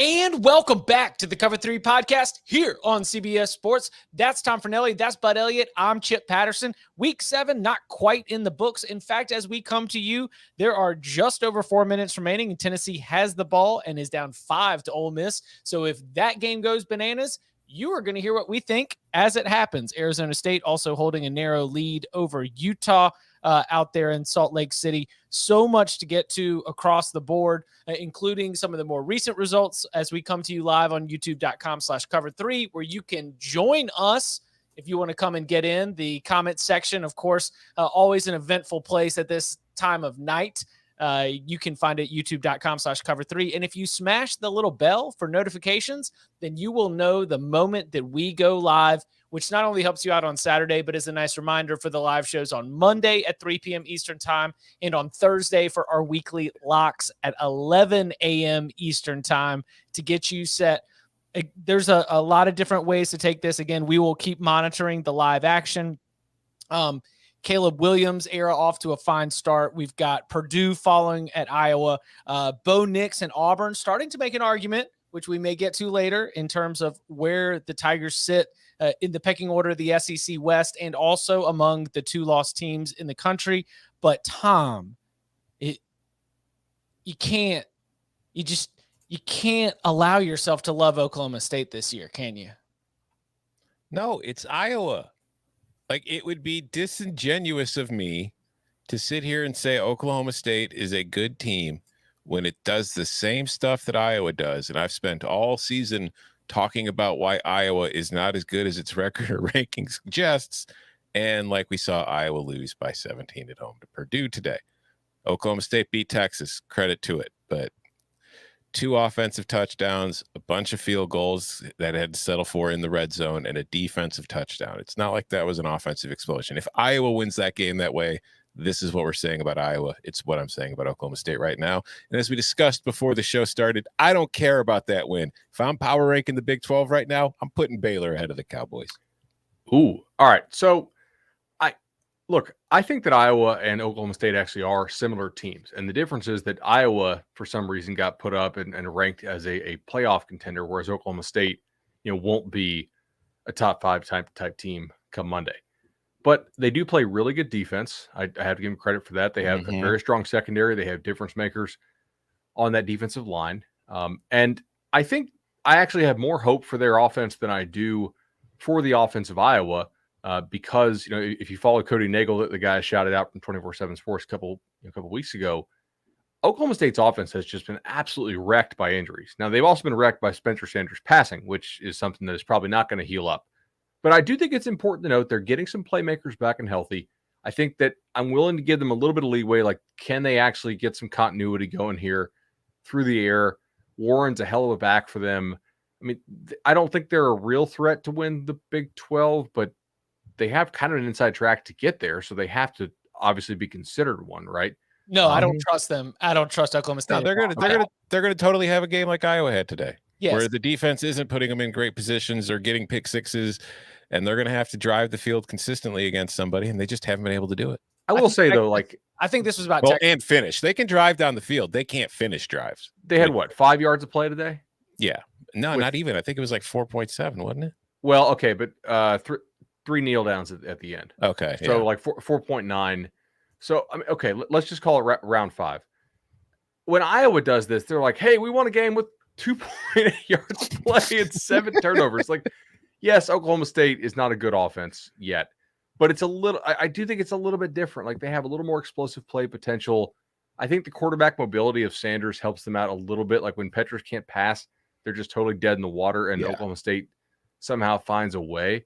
And welcome back to the Cover 3 podcast here on CBS Sports. That's Tom Fornelli. That's Bud Elliott. I'm Chip Patterson. Week 7, not quite in the books. In fact, as we come to you, there are just over 4 minutes remaining, and Tennessee has the ball and is down 5 to Ole Miss. So if that game goes bananas, you are going to hear what we think as it happens. Arizona State also holding a narrow lead over Utah out there in Salt Lake City. So much to get to across the board, including some of the more recent results as we come to you live on youtube.com/cover3, where you can join us if you want to come and get in. The comment section, of course, always an eventful place at this time of night. You can find it youtube.com/cover3. And if you smash the little bell for notifications, then you will know the moment that we go live, which not only helps you out on Saturday, but is a nice reminder for the live shows on Monday at 3 p.m. Eastern time and on Thursday for our weekly locks at 11 a.m. Eastern time to get you set. There's a lot of different ways to take this. Again, we will keep monitoring the live action. Caleb Williams era off to a fine start. We've got Purdue following at Iowa. Bo Nix and Auburn starting to make an argument, which we may get to later, in terms of where the Tigers sit in the pecking order of the SEC West and also among the 2 lost teams in the country. But Tom, you can't allow yourself to love Oklahoma State this year, can you? No, it's Iowa. Like, it would be disingenuous of me to sit here and say Oklahoma State is a good team when it does the same stuff that Iowa does. And I've spent all season talking about why Iowa is not as good as its record or ranking suggests. And like we saw Iowa lose by 17 at home to Purdue today. Oklahoma State beat Texas, credit to it. But 2 offensive touchdowns, a bunch of field goals that had to settle for in the red zone, and a defensive touchdown. It's not like that was an offensive explosion. If Iowa wins that game that way, this is what we're saying about Iowa. It's what I'm saying about Oklahoma State right now. And as we discussed before the show started, I don't care about that win. If I'm power ranking the Big 12 right now, I'm putting Baylor ahead of the Cowboys. Ooh, all right. So I think that Iowa and Oklahoma State actually are similar teams. And the difference is that Iowa, for some reason, got put up and ranked as a playoff contender, whereas Oklahoma State, won't be a top 5 type team come Monday. But they do play really good defense. I have to give them credit for that. They have a very strong secondary. They have difference makers on that defensive line. And I think I actually have more hope for their offense than I do for the offense of Iowa. Because if you follow Cody Nagel, the guy shouted out from 24/7 Sports a couple weeks ago, Oklahoma State's offense has just been absolutely wrecked by injuries. Now they've also been wrecked by Spencer Sanders passing, which is something that is probably not going to heal up. But I do think it's important to note they're getting some playmakers back and healthy. I think that I'm willing to give them a little bit of leeway. Like, can they actually get some continuity going here through the air? Warren's a hell of a back for them. I mean, I don't think they're a real threat to win the Big 12, but they have kind of an inside track to get there, so they have to obviously be considered one, right? No, I don't trust them. I don't trust Oklahoma State. No, they're gonna totally have a game like Iowa had today, where the defense isn't putting them in great positions or getting pick sixes, and they're gonna have to drive the field consistently against somebody, and they just haven't been able to do it. I will say though, I think this was about and finish. They can drive down the field. They can't finish drives. They had 5 yards of play today? Yeah, no, not even. I think it was like 4.7, wasn't it? Well, okay, but 3 kneel downs at the end. Okay. So 4.9. So, I mean, okay, let's just call it round 5. When Iowa does this, they're like, hey, we won a game with 2.8 yards of play and 7 turnovers. Like, yes, Oklahoma State is not a good offense yet, but it's I do think it's a little bit different. Like, they have a little more explosive play potential. I think the quarterback mobility of Sanders helps them out a little bit. Like, when Petrus can't pass, they're just totally dead in the water, and Oklahoma State somehow finds a way.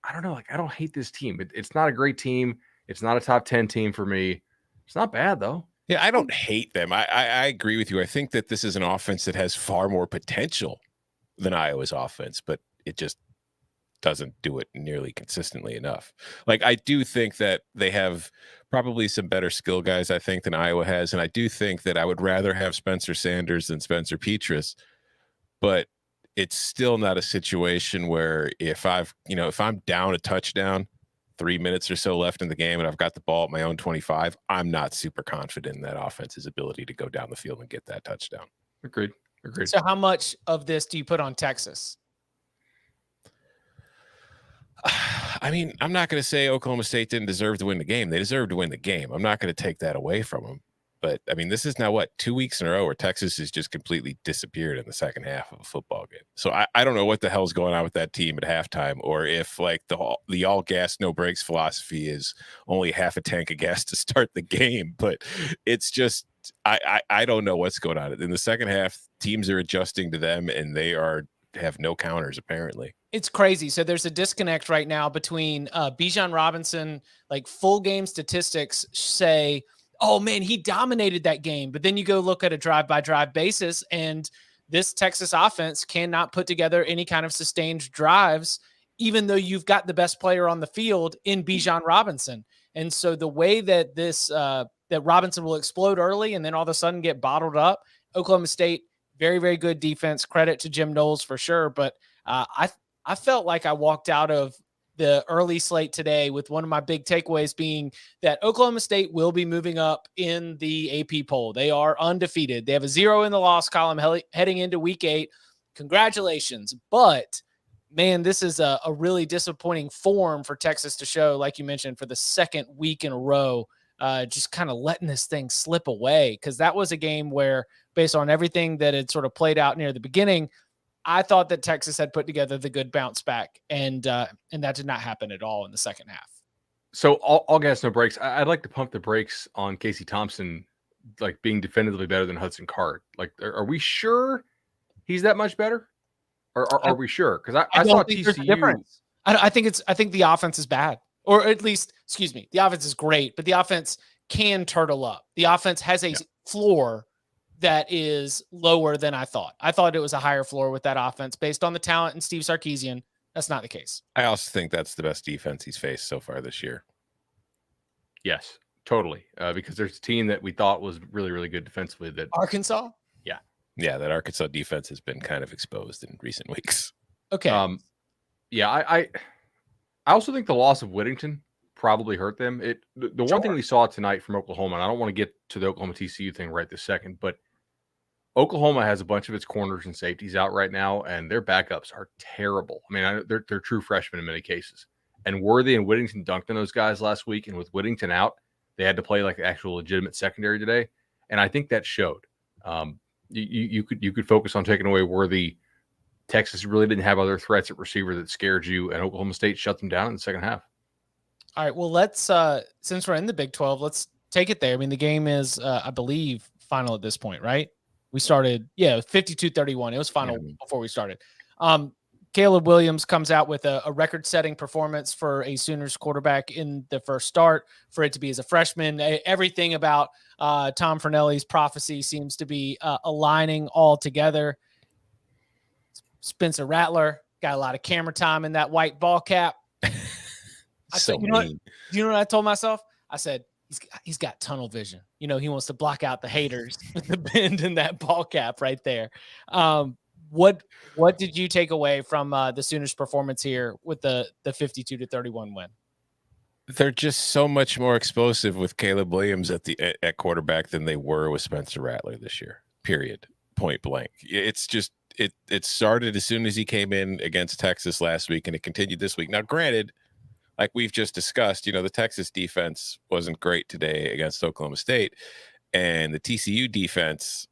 I don't know. Like, I don't hate this team. It's not a great team. It's not a top 10 team for me. It's not bad though. Yeah, I don't hate them. I agree with you. I think that this is an offense that has far more potential than Iowa's offense, but it just doesn't do it nearly consistently enough. Like, I do think that they have probably some better skill guys, I think, than Iowa has. And I do think that I would rather have Spencer Sanders than Spencer Petras, but it's still not a situation where if I'm down a touchdown, 3 minutes or so left in the game, and I've got the ball at my own 25, I'm not super confident in that offense's ability to go down the field and get that touchdown. Agreed. So how much of this do you put on Texas? I mean, I'm not going to say Oklahoma State didn't deserve to win the game. They deserved to win the game. I'm not going to take that away from them. But, I mean, this is now, 2 weeks in a row where Texas has just completely disappeared in the second half of a football game. So I don't know what the hell's going on with that team at halftime, or if, like, the all gas, no brakes philosophy is only half a tank of gas to start the game. But it's just I don't know what's going on. In the second half, teams are adjusting to them, and they have no counters, apparently. It's crazy. So there's a disconnect right now between Bijan Robinson, like full game statistics say, oh man, he dominated that game. But then you go look at a drive-by-drive basis, and this Texas offense cannot put together any kind of sustained drives, even though you've got the best player on the field in Bijan Robinson. And so the way that that Robinson will explode early and then all of a sudden get bottled up, Oklahoma State, very, very good defense. Credit to Jim Knowles for sure. But I felt like I walked out of the early slate today with one of my big takeaways being that Oklahoma State will be moving up in the AP poll. They are undefeated. They have a 0 in the loss column heading into week 8. Congratulations. But man, this is a really disappointing form for Texas to show, like you mentioned, for the second week in a row, just kind of letting this thing slip away. Because that was a game where, based on everything that had sort of played out near the beginning, I thought that Texas had put together the good bounce back, and that did not happen at all in the second half. So all gas, no brakes. I'd like to pump the brakes on Casey Thompson, like being definitively better than Hudson Card. Like, are we sure he's that much better? Or are we sure? Because I saw TCU. I think the offense is bad, or at least, excuse me, the offense is great, but the offense can turtle up. The offense has a floor that is lower than I thought. I thought it was a higher floor with that offense based on the talent and Steve Sarkisian. That's not the case. I also think that's the best defense he's faced so far this year. Yes, totally. Because there's a team that we thought was really, really good defensively. That Arkansas? Yeah, that Arkansas defense has been kind of exposed in recent weeks. Okay. I also think the loss of Whittington probably hurt them. The one thing we saw tonight from Oklahoma, and I don't want to get to the Oklahoma TCU thing right this second, but Oklahoma has a bunch of its corners and safeties out right now, and their backups are terrible. I mean, they're true freshmen in many cases. And Worthy and Whittington dunked on those guys last week, and with Whittington out, they had to play like actual legitimate secondary today, and I think that showed. You could focus on taking away Worthy. Texas really didn't have other threats at receiver that scared you, and Oklahoma State shut them down in the second half. All right, well, let's since we're in the Big 12, let's take it there. I mean, the game is, I believe, final at this point, right? We started, 52-31. It was final before we started. Caleb Williams comes out with a record-setting performance for a Sooners quarterback in the first start. For it to be as a freshman, everything about Tom Fornelli's prophecy seems to be aligning all together. Spencer Rattler got a lot of camera time in that white ball cap. I said, you know what I told myself? I said, he's got tunnel vision. You know, he wants to block out the haters with the bend in that ball cap right there. What did you take away from the Sooners' performance here with the 52-31 win? They're just so much more explosive with Caleb Williams at quarterback than they were with Spencer Rattler this year. Period. Point blank. It's just it started as soon as he came in against Texas last week, and it continued this week. Now, granted, like we've just discussed, the Texas defense wasn't great today against Oklahoma State, and the TCU defense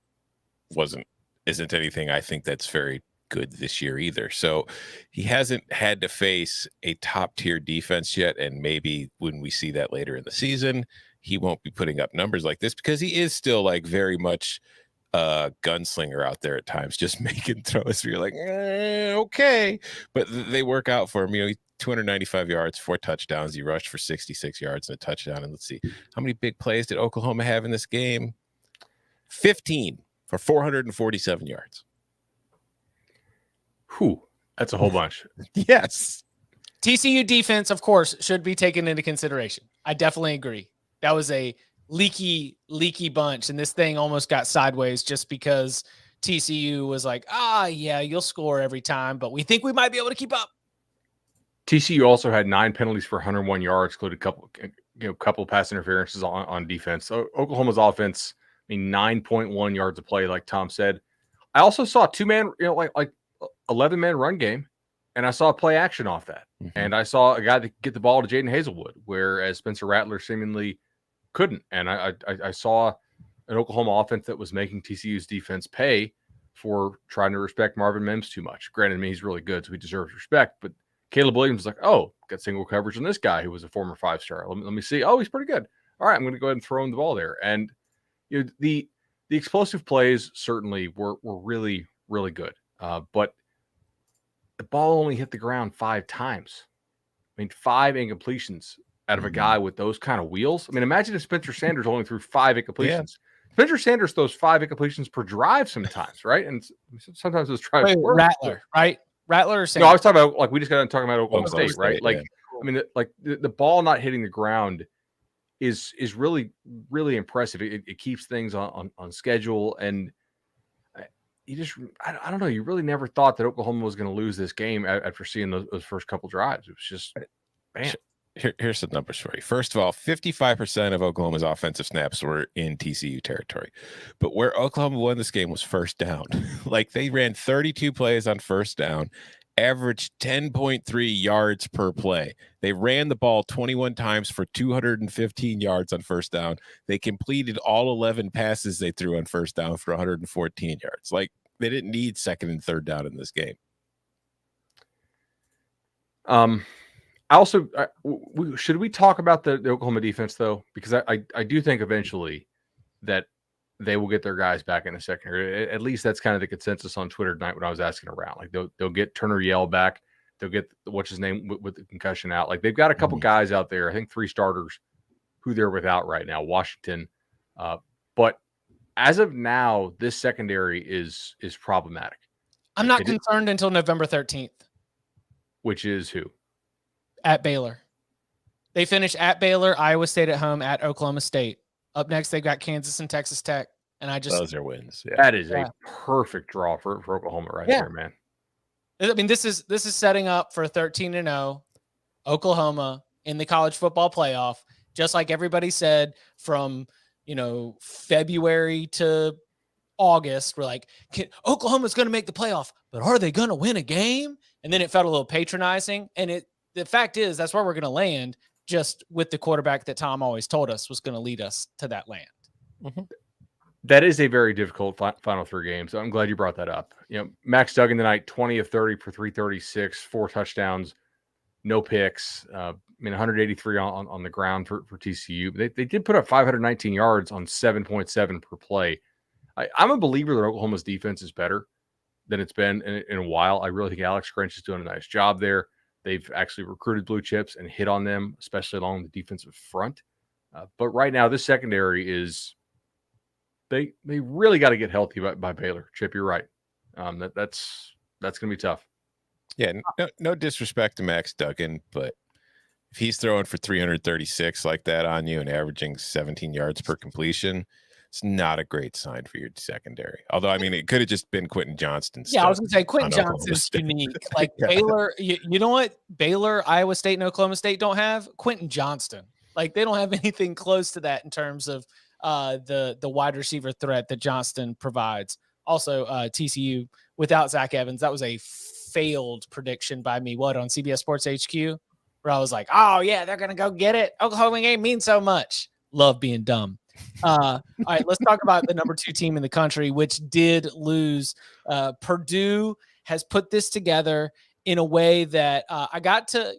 isn't anything I think that's very good this year either. So he hasn't had to face a top tier defense yet, and maybe when we see that later in the season, he won't be putting up numbers like this because he is still like very much a gunslinger out there at times, just making throws where you're like, okay, but they work out for him. 295 yards, 4 touchdowns. He rushed for 66 yards and a touchdown. And let's see, how many big plays did Oklahoma have in this game? 15 for 447 yards. Whew, that's a whole bunch. Yes. TCU defense, of course, should be taken into consideration. I definitely agree. That was a leaky bunch, and this thing almost got sideways just because TCU was like, you'll score every time, but we think we might be able to keep up. TCU also had 9 penalties for 101 yards, included a couple of pass interferences on defense. So Oklahoma's offense, 9.1 yards of play, like Tom said. I also saw 2-man, like 11-man run game, and I saw play action off that. Mhm. And I saw a guy that get the ball to Jaden Hazelwood, whereas Spencer Rattler seemingly couldn't. And I saw an Oklahoma offense that was making TCU's defense pay for trying to respect Marvin Mims too much. Granted, I mean, he's really good, so he deserves respect. But Caleb Williams was like, oh, got single coverage on this guy who was a former 5-star. Let me see. Oh, he's pretty good. All right, I'm going to go ahead and throw him the ball there. And the explosive plays certainly were really, really good. But the ball only hit the ground 5 times. I mean, 5 incompletions out of a guy with those kind of wheels. I mean, imagine if Spencer Sanders only threw 5 incompletions. Yeah. Spencer Sanders throws 5 incompletions per drive sometimes, right? And sometimes those drives work. Rattler, right? Rattler or Sanders? No, I was talking about, like, we just got done talking about Oklahoma State, right? Yeah. Like, I mean, the ball not hitting the ground is really, really impressive. It keeps things on schedule. And you just, I don't know, you really never thought that Oklahoma was going to lose this game after seeing those first couple drives. It was just, bam. Here's some numbers for you. First of all, 55% of Oklahoma's offensive snaps were in TCU territory. But where Oklahoma won this game was first down. Like, they ran 32 plays on first down, averaged 10.3 yards per play. They ran the ball 21 times for 215 yards on first down. They completed all 11 passes they threw on first down for 114 yards. Like, they didn't need second and third down in this game. Also, should we talk about the Oklahoma defense, though? Because I do think eventually that they will get their guys back in the secondary. At least that's kind of the consensus on Twitter tonight when I was asking around. Like, they'll get Turner Yell back. They'll get, what's his name, with the concussion out. Like, they've got a couple guys out there, I think 3 starters, who they're without right now. Washington. But as of now, this secondary is problematic. I'm not concerned until November 13th. Which is who? At Baylor. They finish at Baylor, Iowa State at home, at Oklahoma State. Up next, they've got Kansas and Texas Tech. And those are wins. Yeah. That is a perfect draw for Oklahoma there, man. I mean, this is setting up for 13-0 Oklahoma in the college football playoff. Just like everybody said from, February to August, we're like, Oklahoma's going to make the playoff, but are they going to win a game? And then it felt a little patronizing. And the fact is, that's where we're going to land, just with the quarterback that Tom always told us was going to lead us to that land. Mm-hmm. That is a very difficult final 3 games. So I'm glad you brought that up. Max Duggan tonight, 20 of 30 for 336, 4 touchdowns, no picks. 183 on the ground for TCU. They did put up 519 yards on 7.7 per play. I'm a believer that Oklahoma's defense is better than it's been in a while. I really think Alex Grinch is doing a nice job there. They've actually recruited blue chips and hit on them, especially along the defensive front. But right now, this secondary is they really got to get healthy by Baylor. Chip, you're right. That's going to be tough. Yeah, no disrespect to Max Duggan, but if he's throwing for 336 like that on you and averaging 17 yards per completion, it's not a great sign for your secondary. Although, I mean, it could have just been Quentin Johnston. Yeah, I was going to say Quentin Johnston's unique. Like Baylor, you know what? Baylor, Iowa State, and Oklahoma State don't have Quentin Johnston. Like, they don't have anything close to that in terms of the wide receiver threat that Johnston provides. Also, TCU without Zach Evans, that was a failed prediction by me. On CBS Sports HQ, where I was like, oh yeah, they're gonna go get it. Oklahoma game means so much. Love being dumb. All right, let's talk about the number 2 team in the country, which did lose. Purdue has put this together in a way that I got to,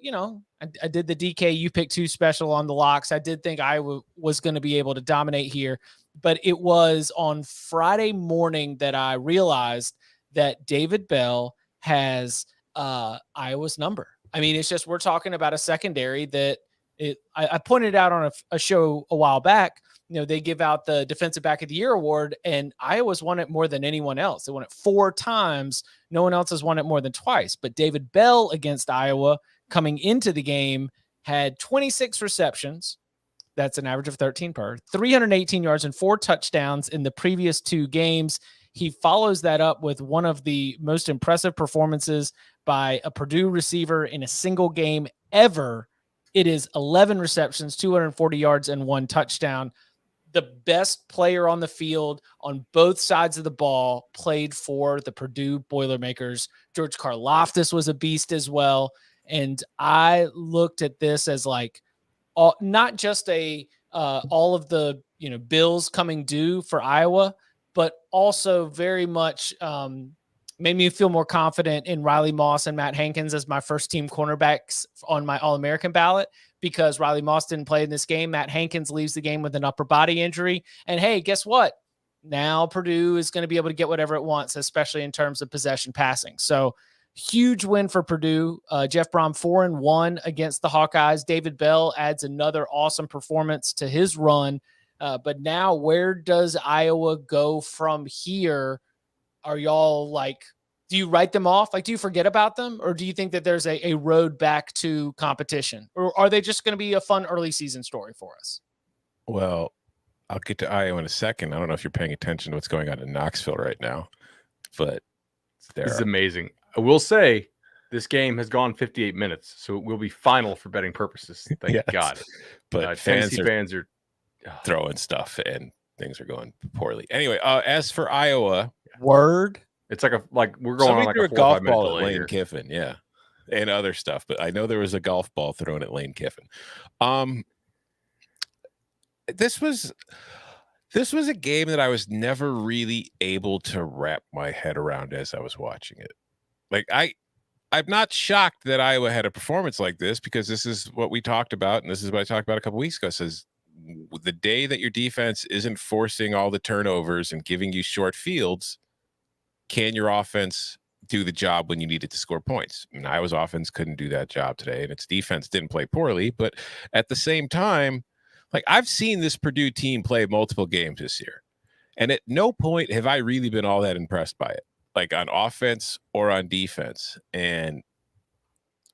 I did the DK you pick 2 special on the locks. I did think I was going to be able to dominate here, but it was on Friday morning that I realized that David Bell has Iowa's number. I mean, it's just, we're talking about a secondary that I pointed out on a show a while back. They give out the Defensive Back of the Year award, and Iowa's won it more than anyone else. They won it 4 times. No one else has won it more than twice. But David Bell against Iowa coming into the game had 26 receptions. That's an average of 13 per, 318 yards and 4 touchdowns in the previous 2 games. He follows that up with one of the most impressive performances by a Purdue receiver in a single game ever. It is 11 receptions, 240 yards, and 1 touchdown. the best player on the field on both sides of the ball played for the Purdue Boilermakers. George Karlaftis was a beast as well. And I looked at this as like not just all of the bills coming due for Iowa, but also very much made me feel more confident in Riley Moss and Matt Hankins as my first team cornerbacks on my All-American ballot, because Riley Moss didn't play in this game. Matt Hankins leaves the game with an upper body injury. And hey, guess what? Now Purdue is going to be able to get whatever it wants, especially in terms of possession passing. So huge win for Purdue. Jeff Brom 4-1 against the Hawkeyes. David Bell adds another awesome performance to his run. But now where does Iowa go from here? Are y'all like, do you write them off? Like, do you forget about them? Or do you think that there's a road back to competition? Or are they just going to be a fun early season story for us? Well, I'll get to Iowa in a second. I don't know if you're paying attention to what's going on in Knoxville right now, but this is amazing. I will say this game has gone 58 minutes, so it will be final for betting purposes. Thank God. But fans are throwing stuff and things are going poorly. Anyway, as for Iowa, it's like we're going on like a golf ball at Lane Kiffin, and other stuff. But I know there was a golf ball thrown at Lane Kiffin. This was a game that I was never really able to wrap my head around as I was watching it. Like I'm not shocked that Iowa had a performance like this, because this is what we talked about, and this is what I talked about a couple weeks ago. It says the day that your defense isn't forcing all the turnovers and giving you short fields, can your offense do the job when you need it to score points? I mean, Iowa's offense couldn't do that job today, and its defense didn't play poorly. But at the same time, like, I've seen this Purdue team play multiple games this year, and at no point have I really been all that impressed by it, like on offense or on defense. And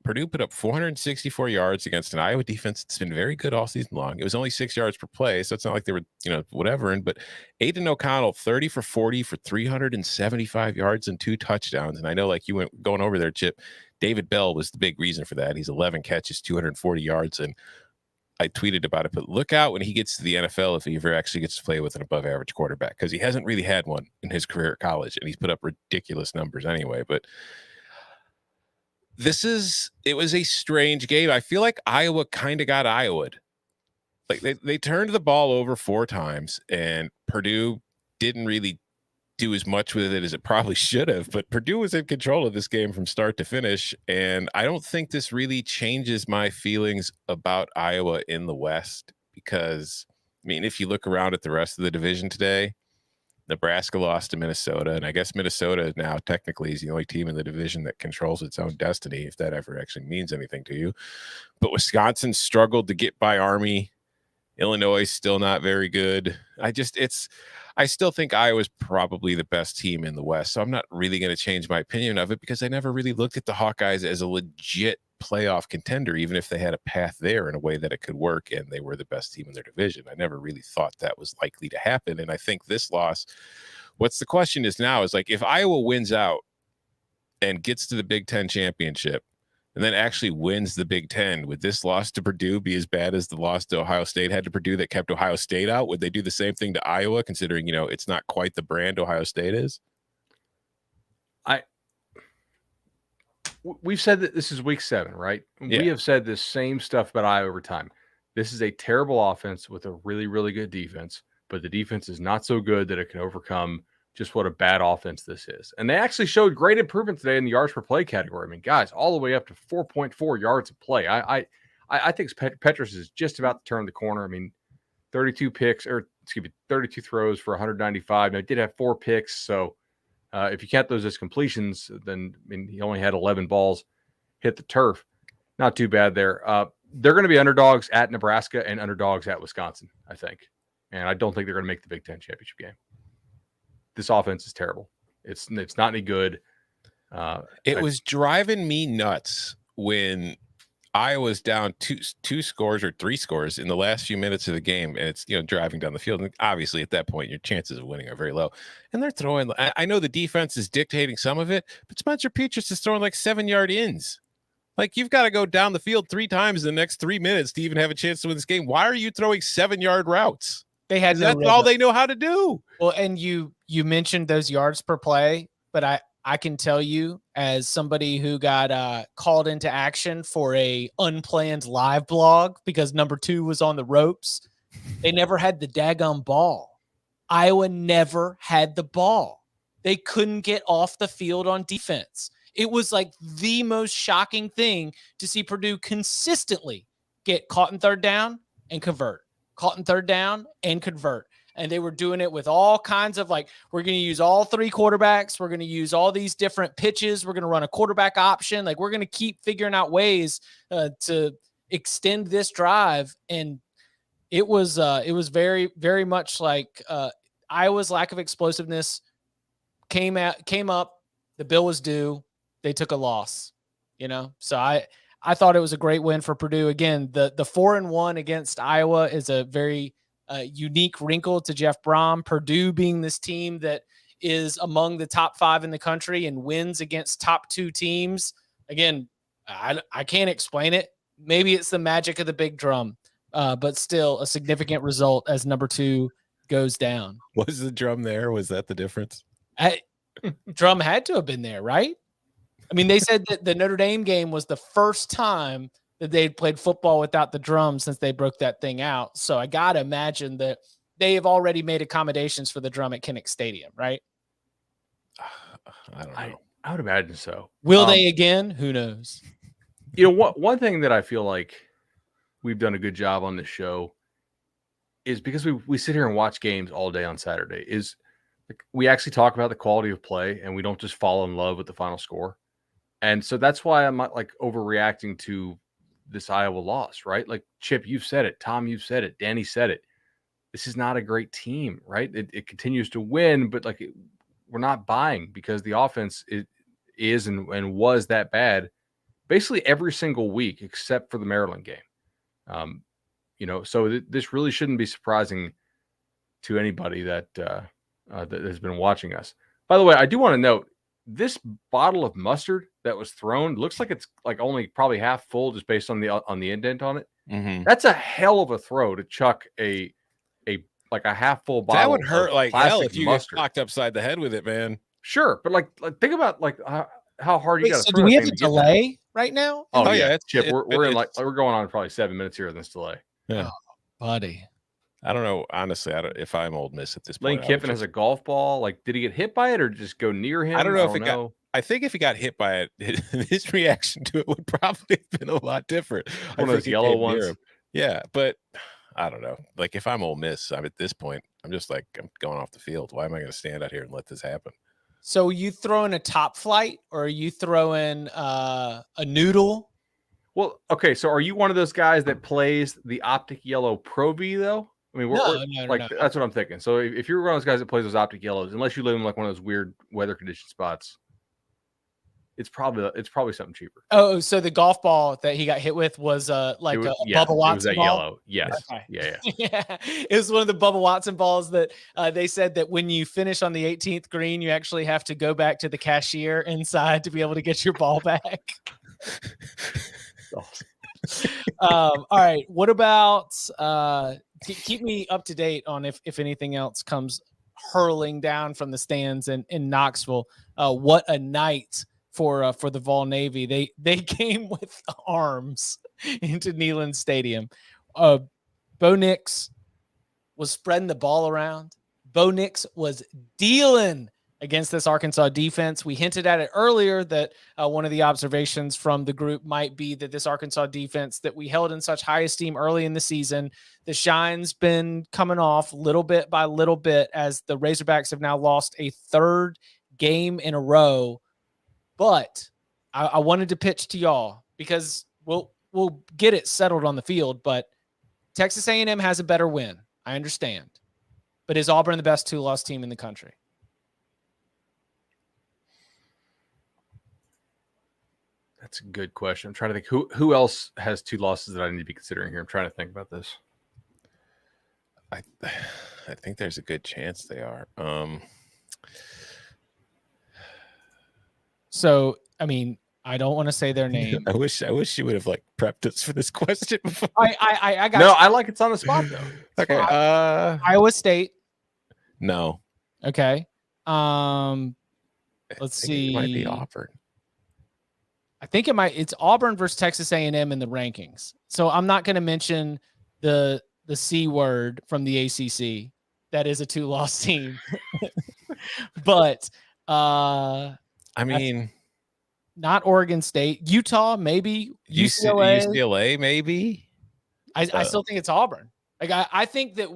Purdue put up 464 yards against an Iowa defense that's been very good all season long. It was only 6 yards per play, so it's not like they were, whatever. But Aiden O'Connell, 30 for 40 for 375 yards and 2 touchdowns. And I know, like, you went going over there, Chip, David Bell was the big reason for that. He's 11 catches, 240 yards, and I tweeted about it. But look out when he gets to the NFL if he ever actually gets to play with an above-average quarterback, because he hasn't really had one in his career at college, and he's put up ridiculous numbers anyway. But it was a strange game. I feel like Iowa kind of got Iowa'd. Like, they turned the ball over 4 times, and Purdue didn't really do as much with it as it probably should have. But Purdue was in control of this game from start to finish, and I don't think this really changes my feelings about Iowa in the West, because, I mean, if you look around at the rest of the division today, Nebraska lost to Minnesota, and I guess Minnesota now technically is the only team in the division that controls its own destiny, if that ever actually means anything to you. But Wisconsin struggled to get by Army. Illinois still not very good. I still think Iowa's probably the best team in the West, so I'm not really going to change my opinion of it, because I never really looked at the Hawkeyes as a legit playoff contender, even if they had a path there in a way that it could work and they were the best team in their division. I never really thought that was likely to happen. And I think this loss, what's the question is now is, like, if Iowa wins out and gets to the Big Ten championship and then actually wins the Big Ten, would this loss to Purdue be as bad as the loss to Ohio State had to Purdue that kept Ohio State out? Would they do the same thing to Iowa, considering, it's not quite the brand Ohio State is? We've said that this is week 7, right? Yeah. We have said this same stuff about Iowa over time. This is a terrible offense with a really, really good defense, but the defense is not so good that it can overcome just what a bad offense this is. And they actually showed great improvement today in the yards per play category. I mean, guys, all the way up to 4.4 yards of play. I think Petrus is just about to turn the corner. I mean, 32 throws for 195. Now, he did have 4 picks, so if you count those as completions, then he only had 11 balls hit the turf. Not too bad there. They're going to be underdogs at Nebraska and underdogs at Wisconsin, I think. And I don't think they're going to make the Big Ten championship game. This offense is terrible. It's not any good. It was driving me nuts when Iowa's down two scores or 3 scores in the last few minutes of the game, and it's driving down the field. And obviously, at that point, your chances of winning are very low. And they're throwing. I know the defense is dictating some of it, but Spencer Petras is throwing like 7-yard ins. Like, you've got to go down the field 3 times in the next 3 minutes to even have a chance to win this game. Why are you throwing 7-yard routes? They had no That's rhythm. all they know how to do. Well, and you mentioned those yards per play, but I can tell you as somebody who got called into action for a unplanned live blog because number 2 was on the ropes. They never had the daggum ball. Iowa never had the ball. They couldn't get off the field on defense. It was like the most shocking thing to see Purdue consistently get caught in third down and convert, caught in third down and convert. And they were doing it with all kinds of like, we're going to use all 3 quarterbacks. We're going to use all these different pitches. We're going to run a quarterback option. Like we're going to keep figuring out ways to extend this drive. And it was very, very much like Iowa's lack of explosiveness came up. The bill was due. They took a loss, So I thought it was a great win for Purdue. Again, the 4-1 against Iowa is a very unique wrinkle to Jeff Brom. Purdue being this team that is among the top 5 in the country and wins against top 2 teams. Again, I can't explain it. Maybe it's the magic of the big drum, but still a significant result as number 2 goes down. Was the drum there? Was that the difference? Drum had to have been there, right? I mean, they said that the Notre Dame game was the first time that they'd played football without the drum since they broke that thing out. So I got to imagine that they have already made accommodations for the drum at Kinnick Stadium, right? I don't know. I would imagine so. Will they again? Who knows? One thing that I feel like we've done a good job on this show is because we sit here and watch games all day on Saturday is we actually talk about the quality of play and we don't just fall in love with the final score. And so that's why I'm not like overreacting to this Iowa loss, right? Like Chip, you've said it. Tom, you've said it. Danny said it. This is not a great team, right? It continues to win, but we're not buying because the offense is and was that bad basically every single week except for the Maryland game. So this really shouldn't be surprising to anybody that has been watching us. By the way, I do want to note this bottle of mustard that was thrown looks like it's like only probably half full just based on the indent on it. Mm-hmm. That's a hell of a throw to chuck a half full bottle. That would hurt like hell if you mustard. get knocked upside the head with it, man. Sure, but like think about how hard you got to throw. Do we have a delay right now? Oh yeah, it's Chip. We're going on probably 7 minutes here in this delay. Yeah, buddy. I don't know. Honestly, if I'm Ole Miss at this Lane point. Kiffin has a golf ball. Like, did he get hit by it or just go near him? I don't know I think if he got hit by it, his reaction to it would probably have been a lot different. One of those yellow ones. Yeah, but I don't know. Like, if I'm Ole Miss, I'm at this point, I'm just like, I'm going off the field. Why am I going to stand out here and let this happen? So are you throwing a top flight or are you throwing a noodle? Well, okay. So are you one of those guys that plays the Optic Yellow Pro V though? I mean, No. That's what I'm thinking. So if you're one of those guys that plays those Optic Yellows, unless you live in like one of those weird weather condition spots, it's probably something cheaper. Oh, so the golf ball that he got hit with was a Bubba Watson it was that ball? yellow. Yes. Okay. Yeah. Yeah. It was one of the Bubba Watson balls that they said that when you finish on the 18th green, you actually have to go back to the cashier inside to be able to get your ball back. All right. What about keep me up to date on if anything else comes hurling down from the stands in Knoxville. What a night for the Vol Navy. They came with arms into Neyland Stadium. Bo Nix was spreading the ball around. Bo Nix was dealing against this Arkansas defense. We hinted at it earlier that one of the observations from the group might be that this Arkansas defense that we held in such high esteem early in the season, the shine's been coming off little bit by little bit as the Razorbacks have now lost a third game in a row. But I wanted to pitch to y'all because we'll get it settled on the field, but Texas A&M has a better win. I understand. But is Auburn the best 2-loss team in the country? That's a good question. I'm trying to think who else has 2 losses that I need to be considering here. I'm trying to think about this. I think there's a good chance they are. So, I mean, I don't want to say their name. I wish you would have like prepped us for this question before. I got No, you. I like it's on the spot though. Okay. Iowa State. No. Okay. Let's see. It might be Auburn. I think it's Auburn versus Texas A&M in the rankings. So I'm not going to mention the C word from the ACC. That is a 2-loss team. But I mean, not Oregon State, Utah, maybe UCLA, maybe. I still think it's Auburn. Like I think that.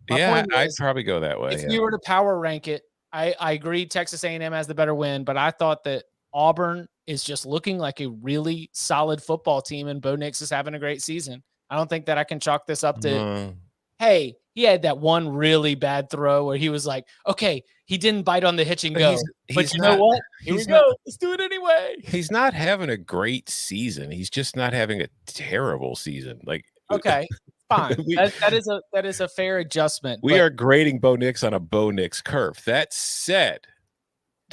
I'd probably go that way. If we were to power rank it, I agree Texas A&M has the better win, but I thought that Auburn is just looking like a really solid football team, and Bo Nix is having a great season. I don't think that I can chalk this up to, hey, he had that one really bad throw where he was like, okay, he didn't bite on the hitch and go. But you know what? Here we go. Let's do it anyway. He's not having a great season. He's just not having a terrible season. Like, okay, fine. That is a fair adjustment. We are grading Bo Nix on a Bo Nix curve. That said,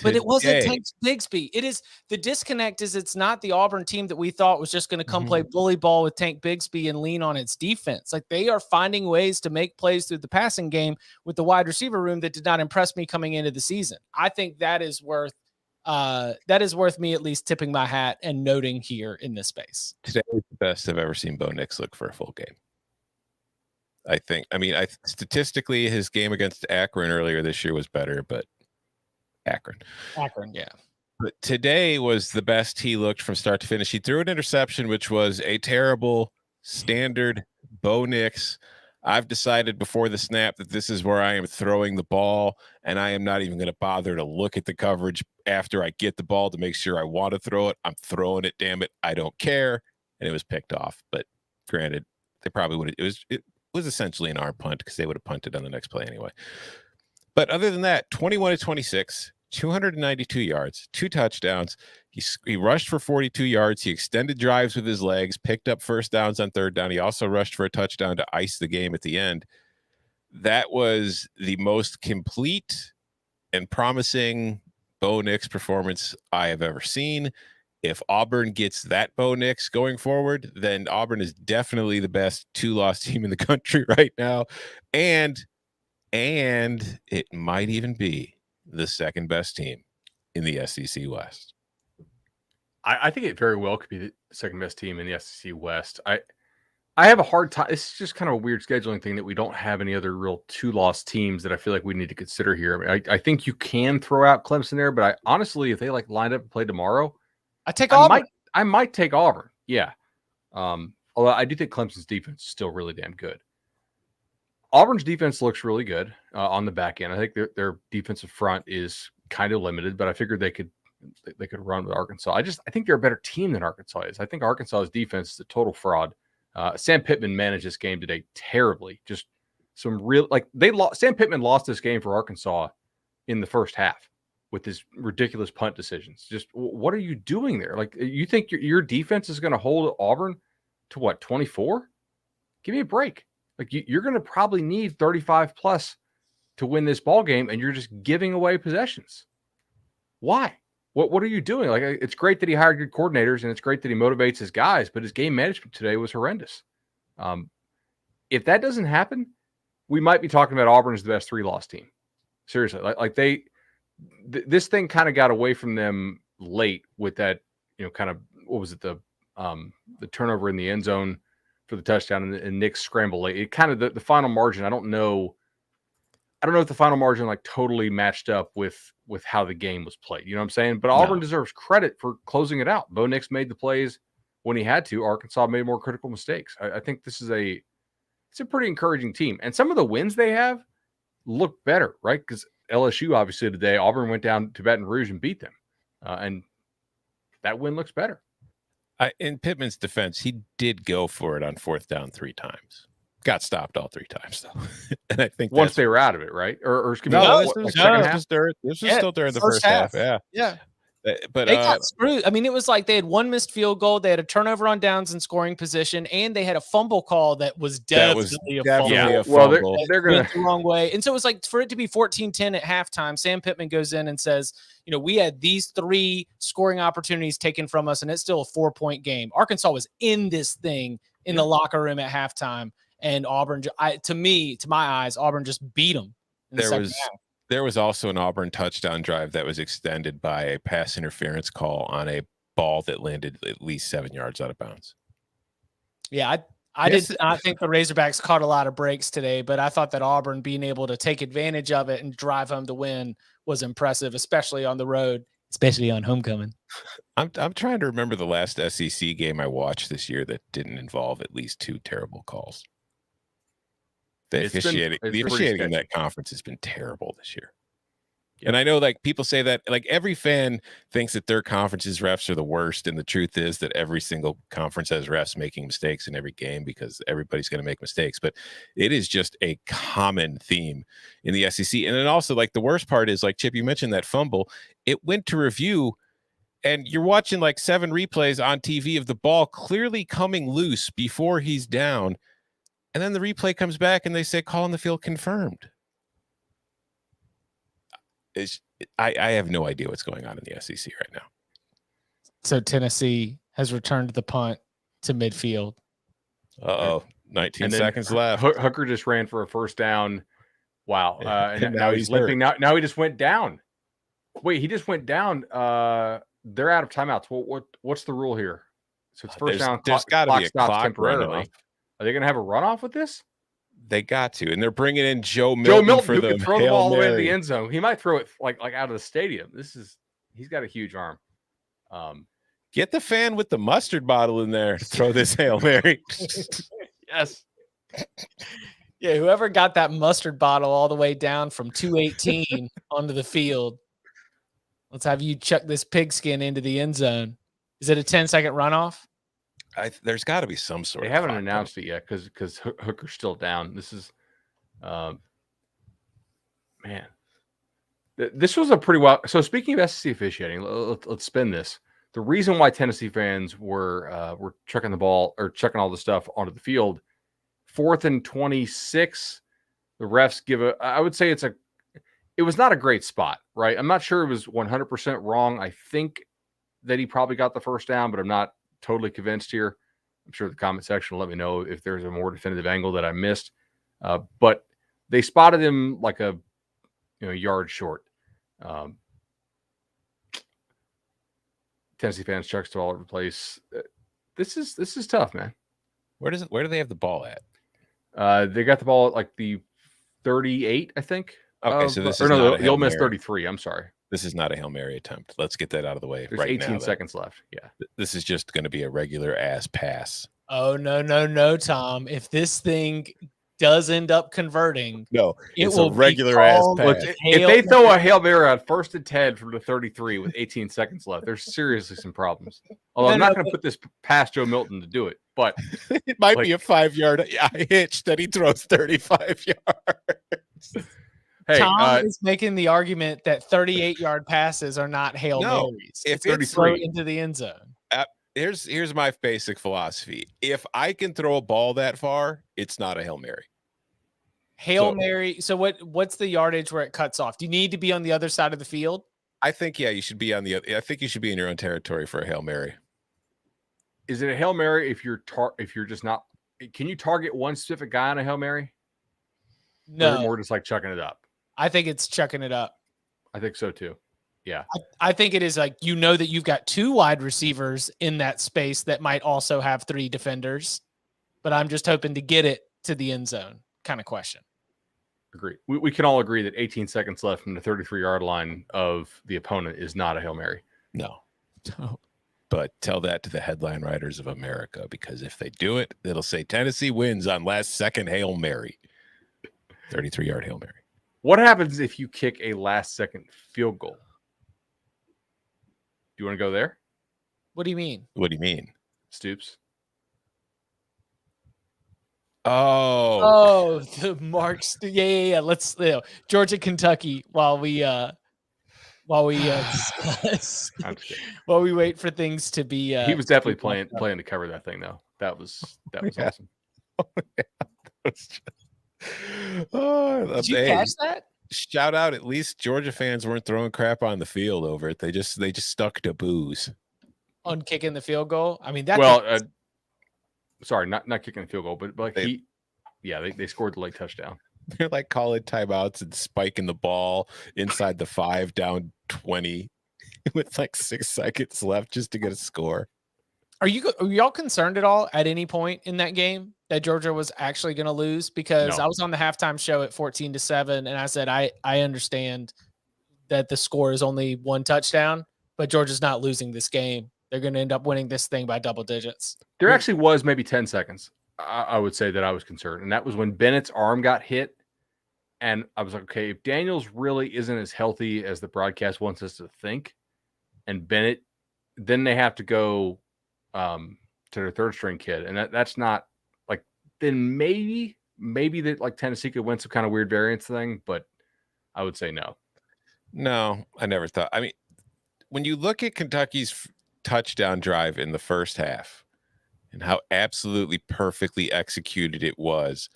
but it wasn't Tank Bigsby. It is the disconnect is it's not the Auburn team that we thought was just going to come play bully ball with Tank Bigsby and lean on its defense. Like they are finding ways to make plays through the passing game with the wide receiver room that did not impress me coming into the season. I think that is worth me at least tipping my hat and noting here in this space. Today was the best I've ever seen Bo Nix look for a full game. I think. I mean, statistically, his game against Akron earlier this year was better, but Akron, yeah. But today was the best he looked from start to finish. He threw an interception, which was a terrible standard Bo Nix. I've decided before the snap that this is where I am throwing the ball, and I am not even going to bother to look at the coverage after I get the ball to make sure I want to throw it. I'm throwing it, damn it. I don't care. And it was picked off. But granted, they probably would have. It was essentially an arm punt because they would have punted on the next play anyway. But other than that, 21-26, 292 yards, 2 touchdowns. He rushed for 42 yards. He extended drives with his legs, picked up first downs on third down. He also rushed for a touchdown to ice the game at the end. That was the most complete and promising Bo Nix performance I have ever seen. If Auburn gets that Bo Nix going forward, then Auburn is definitely the best 2-loss team in the country right now. And it might even be the second best team in the SEC West. I think it very well could be the second best team in the SEC West. I have a hard time. It's just kind of a weird scheduling thing that we don't have any other real 2-loss teams that I feel like we need to consider here. I mean, I think you can throw out Clemson there, but honestly, if they like lined up and play tomorrow, I might take Auburn. Yeah. Although I do think Clemson's defense is still really damn good. Auburn's defense looks really good on the back end. I think their defensive front is kind of limited, but I figured they could run with Arkansas. I think they're a better team than Arkansas is. I think Arkansas's defense is a total fraud. Sam Pittman managed this game today terribly. Just some real Sam Pittman lost this game for Arkansas in the first half with his ridiculous punt decisions. Just what are you doing there? Like, you think your defense is going to hold Auburn to what, 24? Give me a break. Like, you're going to probably need 35 plus to win this ball game, and you're just giving away possessions. Why? What are you doing? Like, it's great that he hired good coordinators, and it's great that he motivates his guys, but his game management today was horrendous. If that doesn't happen, we might be talking about Auburn as the best 3-loss team. Seriously, this thing kind of got away from them late with that, kind of, what was it, the turnover in the end zone for the touchdown and Nick's scramble late. It kind of the final margin. I don't know if the final margin like totally matched up with how the game was played. You know what I'm saying? But Auburn deserves credit for closing it out. Bo Nix made the plays when he had to. Arkansas made more critical mistakes. I think this is it's a pretty encouraging team. And some of the wins they have look better, right? Because LSU, obviously, today, Auburn went down to Baton Rouge and beat them. And that win looks better. In Pittman's defense, he did go for it on 4th down 3 times. Got stopped all 3 times, though. And I think once they were out of it, right? Or this was still during the first half. Yeah. But They got screwed. I mean, it was like they had one missed field goal, they had a turnover on downs in scoring position, and they had a fumble call that was definitely a fumble. definitely a Well, fumble. they're going Went the wrong way. And so it was like for it to be 14-10 at halftime, Sam Pittman goes in and says, we had these 3 scoring opportunities taken from us, and it's still a 4-point game. Arkansas was in this thing in the locker room at halftime, and Auburn, to my eyes, Auburn just beat them. There was also an Auburn touchdown drive that was extended by a pass interference call on a ball that landed at least 7 yards out of bounds. Yeah, I did not think the Razorbacks caught a lot of breaks today, but I thought that Auburn being able to take advantage of it and drive home the win was impressive, especially on the road, especially on homecoming. I'm trying to remember the last SEC game I watched this year that didn't involve at least 2 terrible calls. The officiating in that conference has been terrible this year. Yep. And I know like people say that like every fan thinks that their conference's refs are the worst. And the truth is that every single conference has refs making mistakes in every game because everybody's going to make mistakes. But it is just a common theme in the SEC. And then also like the worst part is like Chip, you mentioned that fumble. It went to review and you're watching like 7 replays on TV of the ball clearly coming loose before he's down. And then the replay comes back and they say call on the field confirmed. I have no idea what's going on in the SEC right now. So Tennessee has returned the punt to midfield. 19 seconds left. Hooker just ran for a first down. Wow. And now he's limping. Now he just went down. Wait, he just went down. They're out of timeouts. What's the rule here? So it's first down. There's got to be a clock temporarily. Are they going to have a runoff with this? They got to, and they're bringing in Joe Milton for who the can throw the ball away to the end zone. He might throw it like out of the stadium. He's got a huge arm. Get the fan with the mustard bottle in there to throw this Hail Mary. Yes. Yeah, whoever got that mustard bottle all the way down from 218 onto the field, let's have you chuck this pigskin into the end zone. Is it a 10-second runoff? There's got to be some sort. They haven't announced it yet because Hooker's still down. This is, man, this was a pretty wild. So speaking of SEC officiating, let's spin this. The reason why Tennessee fans were chucking the ball or chucking all the stuff onto the field, 4th and 26, the refs give I would say it was not a great spot, right? I'm not sure it was 100% wrong. I think that he probably got the first down, but I'm not totally convinced here. I'm sure the comment section will let me know if there's a more definitive angle that I missed. But they spotted him like a yard short. Tennessee fans chucks to all over the place. This is tough, man. Where do they have the ball at? They got the ball at like the 38, I think. Okay, so this is not the Ole Miss 33. I'm sorry. This is not a Hail Mary attempt. Let's get that out of the way. There's right 18 now, seconds left. Yeah. This is just going to be a regular ass pass. Oh, no, Tom. If this thing does end up converting, it will regular ass pass. If they throw a Hail Mary on 1st and 10 from the 33 with 18 seconds left, there's seriously some problems. Although I'm not going to put this past Joe Milton to do it, but it might be a 5-yard hitch that he throws 35 yards. Hey, Tom is making the argument that 38-yard passes are not Hail Marys. If 33 into the end zone. Here's my basic philosophy. If I can throw a ball that far, it's not a Hail Mary. Mary. So what's the yardage where it cuts off? Do you need to be on the other side of the field? I think you should be on I think you should be in your own territory for a Hail Mary. Is it a Hail Mary if you're just not? Can you target one specific guy on a Hail Mary? No, or more just like chucking it up. I think it's chucking it up. I think so too. Yeah. I think it is like, that you've got 2 wide receivers in that space that might also have 3 defenders, but I'm just hoping to get it to the end zone kind of question. Agree. We can all agree that 18 seconds left from the 33-yard line of the opponent is not a Hail Mary. No. But tell that to the headline writers of America, because if they do it, it'll say Tennessee wins on last second Hail Mary. 33-yard Hail Mary. What happens if you kick a last-second field goal? Do you want to go there? What do you mean? What do you mean? Stoops. Oh, the Mark. Yeah. Let's Georgia, Kentucky. While we while we while we wait for things to be. He was definitely playing to cover that thing though. That was awesome. Did you catch that? Shout out! At least Georgia fans weren't throwing crap on the field over it. They just stuck to booze on kicking the field goal. I mean, that. Well, sorry, not kicking the field goal, but like they scored the late touchdown. They're like calling timeouts and spiking the ball inside the 5, down 20 with like 6 seconds left just to get a score. Are y'all concerned at all at any point in that game that Georgia was actually going to lose? Because I was on the halftime show at 14-7, and I said I understand that the score is only 1 touchdown, but Georgia's not losing this game. They're going to end up winning this thing by double digits. There actually was maybe 10 seconds. I would say that I was concerned. And that was when Bennett's arm got hit. And I was like, okay, if Daniels really isn't as healthy as the broadcast wants us to think, and Bennett, then they have to go to their third string kid. And that's not like, then maybe that like Tennessee could win some kind of weird variance thing, but I would say no. No, I never thought. I mean, when you look at Kentucky's touchdown drive in the first half, and how absolutely perfectly executed it was,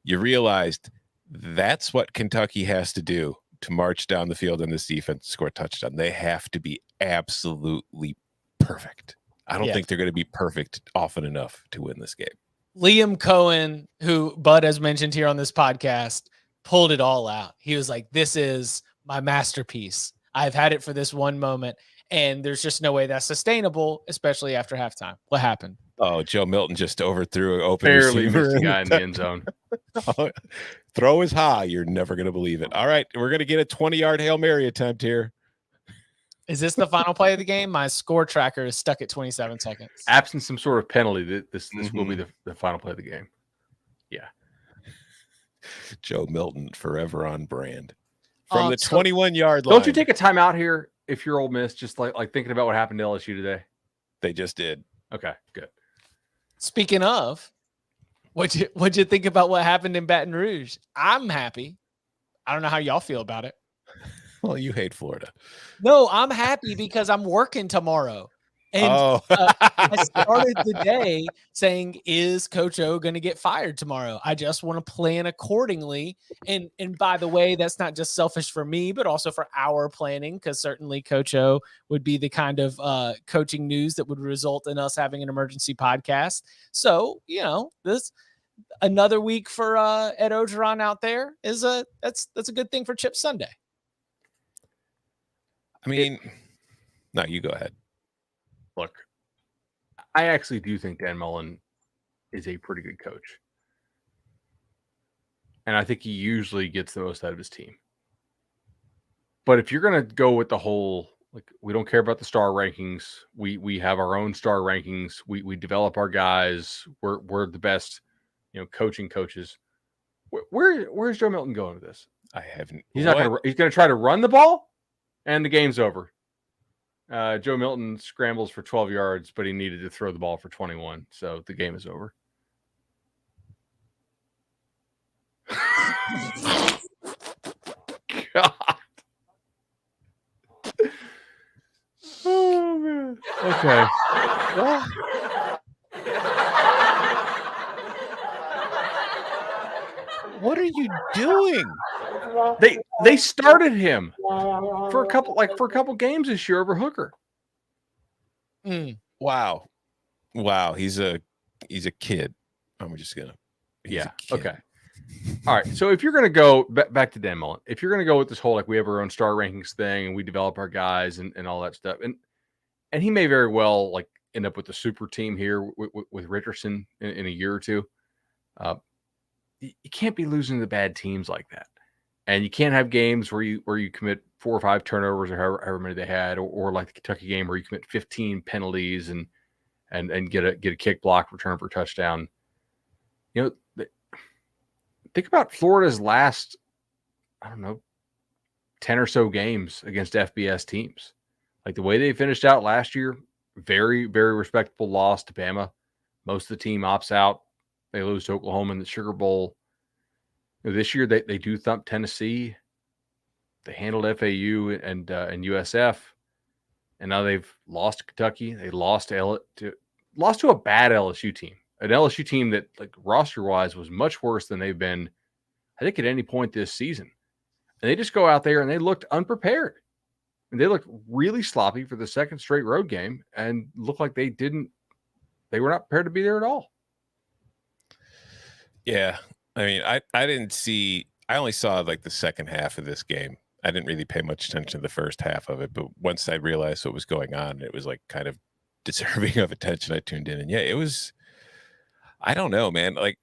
you realized that's what Kentucky has to do to march down the field in this defense, score a touchdown. They have to be absolutely perfect. I don't think they're going to be perfect often enough to win this game. Liam Cohen, who Bud has mentioned here on this podcast, pulled it all out. He was like, this is my masterpiece. I've had it for this one moment, and there's just no way that's sustainable, especially after halftime. What happened? Oh, Joe Milton just overthrew an open barely receiver. Missed the guy in the end zone. Throw is high. You're never going to believe it. All right, we're going to get a 20-yard Hail Mary attempt here. Is this the final play of the game? My score tracker is stuck at 27 seconds. Absent some sort of penalty, this will be the final play of the game. Yeah. Joe Milton, forever on brand. From the 21-yard line. Don't you take a timeout here if you're Ole Miss, just like thinking about what happened to LSU today? They just did. Okay, good. Speaking of, what'd you think about what happened in Baton Rouge? I'm happy. I don't know how y'all feel about it. Well, you hate Florida. No, I'm happy because I'm working tomorrow. And I started the day saying, is Coach O going to get fired tomorrow? I just want to plan accordingly. And by the way, that's not just selfish for me, but also for our planning, because certainly Coach O would be the kind of coaching news that would result in us having an emergency podcast. So, this another week for Ed Ogeron out there is that's a good thing for Chip Sunday. I mean, no, you go ahead. Look, I actually do think Dan Mullen is a pretty good coach. And I think he usually gets the most out of his team. But if you're going to go with the whole, like, we don't care about the star rankings. We have our own star rankings. We develop our guys. We're the best, coaching coaches. Where's Joe Milton going with this? I haven't. He's going to try to run the ball, and the game's over. Joe Milton scrambles for 12 yards, but he needed to throw the ball for 21. So the game is over. God. Oh, man. Okay. What are you doing? They started him for a couple games this year over Hooker. Wow. He's a kid. I'm just gonna. Okay. All right. So if you're gonna go back to Dan Mullen, if you're gonna go with this whole, like, we have our own star rankings thing and we develop our guys and all that stuff, and he may very well like end up with a super team here with Richardson in a year or two. You can't be losing to bad teams like that. And you can't have games where you commit 4 or 5 turnovers or however many they had, or like the Kentucky game where you commit 15 penalties and get a kick block, return for a touchdown. Think about Florida's last, 10 or so games against FBS teams. Like the way they finished out last year, very, very respectable loss to Bama. Most of the team opts out. They lose to Oklahoma in the Sugar Bowl. This year, they do thump Tennessee. They handled FAU and USF, and now they've lost to Kentucky. They lost to a bad LSU team, an LSU team that, like, roster wise, was much worse than they've been, I think, at any point this season. And they just go out there and they looked unprepared. And they looked really sloppy for the second straight road game and looked like they were not prepared to be there at all. Yeah. I mean, I only saw like the second half of this game. I didn't really pay much attention to the first half of it, but once I realized what was going on, it was like kind of deserving of attention. I tuned in, and yeah, it was, I don't know, man. Like,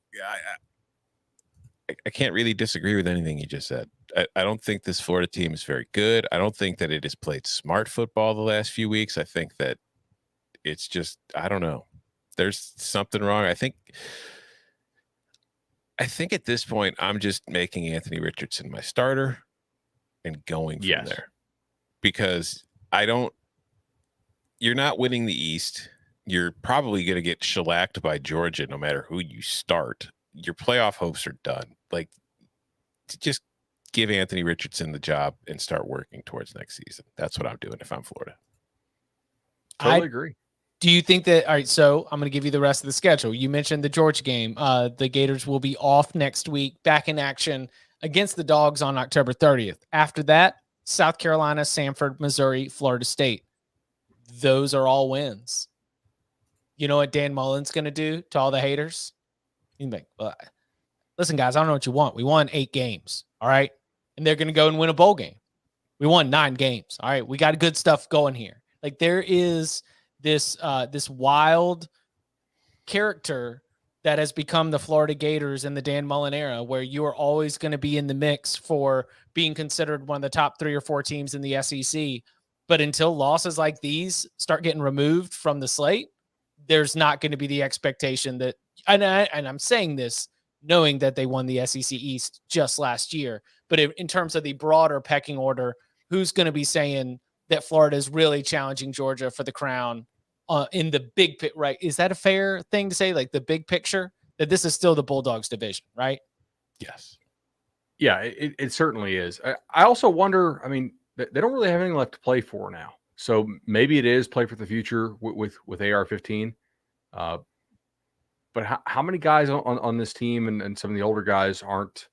I can't really disagree with anything you just said. I don't think this Florida team is very good. I don't think that it has played smart football the last few weeks. I think that it's just, I don't know. There's something wrong. I think at this point, I'm just making Anthony Richardson my starter and going from there, because you're not winning the East. You're probably going to get shellacked by Georgia no matter who you start. Your playoff hopes are done. Like, just give Anthony Richardson the job and start working towards next season. That's what I'm doing if I'm Florida. Totally agree. Do you think that, all right, so I'm going to give you the rest of the schedule. You mentioned the Georgia game. The Gators will be off next week, back in action against the Dogs on October 30th. After that, South Carolina, Samford, Missouri, Florida State. Those are all wins. You know what Dan Mullen's going to do to all the haters? He's like, well, listen, guys, I don't know what you want. We won 8 games, all right? And they're going to go and win a bowl game. We won 9 games, all right? We got good stuff going here. Like, there is this wild character that has become the Florida Gators in the Dan Mullen era, where you are always going to be in the mix for being considered one of the top 3 or 4 teams in the SEC. But until losses like these start getting removed from the slate, there's not going to be the expectation that, and I'm saying this knowing that they won the SEC East just last year, but in terms of the broader pecking order, who's going to be saying that Florida is really challenging Georgia for the crown in the big pit, right? Is that a fair thing to say? Like, the big picture, that this is still the Bulldogs division, right? Yes. Yeah, it certainly is. I also wonder, I mean, they don't really have anything left to play for now. So maybe it is play for the future with AR-15. But how many guys on this team and some of the older guys aren't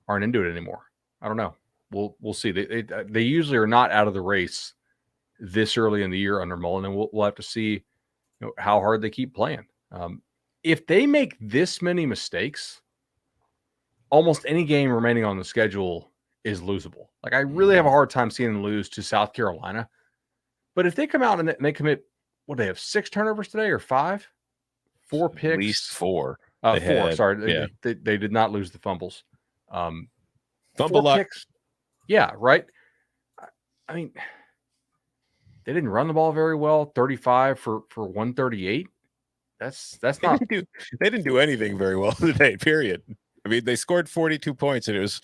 into it anymore? I don't know. We'll see. They usually are not out of the race this early in the year under Mullen, and we'll have to see, how hard they keep playing. If they make this many mistakes, almost any game remaining on the schedule is losable. Like, I really have a hard time seeing them lose to South Carolina. But if they come out and they commit, what, they have 6 turnovers today or 5? 4 picks? At least 4. 4, sorry. Yeah. They did not lose the fumbles. Fumble 4 luck. picks. Yeah, right. I mean, they didn't run the ball very well. 35 for 138. That's not. They didn't do anything very well today, period. I mean, they scored 42 points, and it was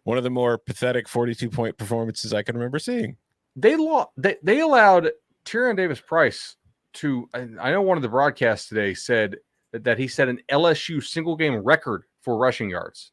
one of the more pathetic 42-point performances I can remember seeing. They allowed Tyrion Davis-Price to, I know one of the broadcasts today said that he set an LSU single game record for rushing yards.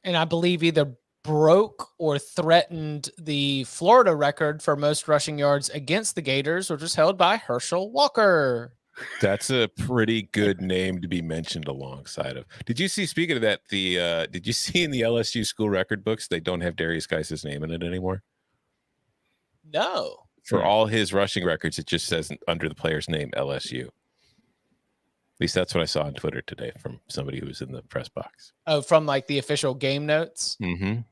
And I believe either broke or threatened the Florida record for most rushing yards against the Gators, which was held by Herschel Walker. That's a pretty good name to be mentioned alongside of. Did you see, speaking of that, did you see in the LSU school record books, they don't have Darius Geis's name in it anymore? No. For all his rushing records, it just says under the player's name, LSU. At least that's what I saw on Twitter today from somebody who was in the press box. Oh, from like the official game notes? Mm-hmm.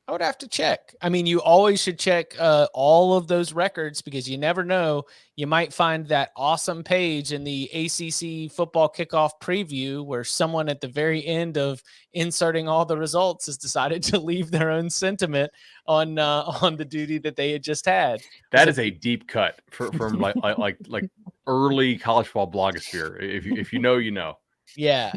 I would have to check. I mean, you always should check all of those records, because you never know. You might find that awesome page in the ACC football kickoff preview where someone at the very end of inserting all the results has decided to leave their own sentiment on the duty that they had just had. That is a deep cut from like early college football blogosphere. If you know, you know. Yeah.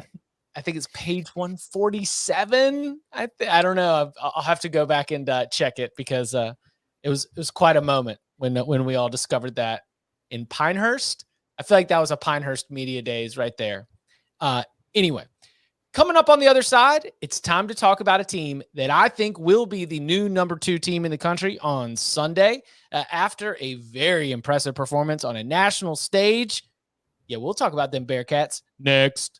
I think it's page 147. I don't know. I'll have to go back and check it, because it was quite a moment when we all discovered that in Pinehurst. I feel like that was a Pinehurst media days right there. Anyway, Coming up on the other side, it's time to talk about a team that I think will be the new number 2 team in the country on Sunday after a very impressive performance on a national stage. Yeah, we'll talk about them Bearcats next.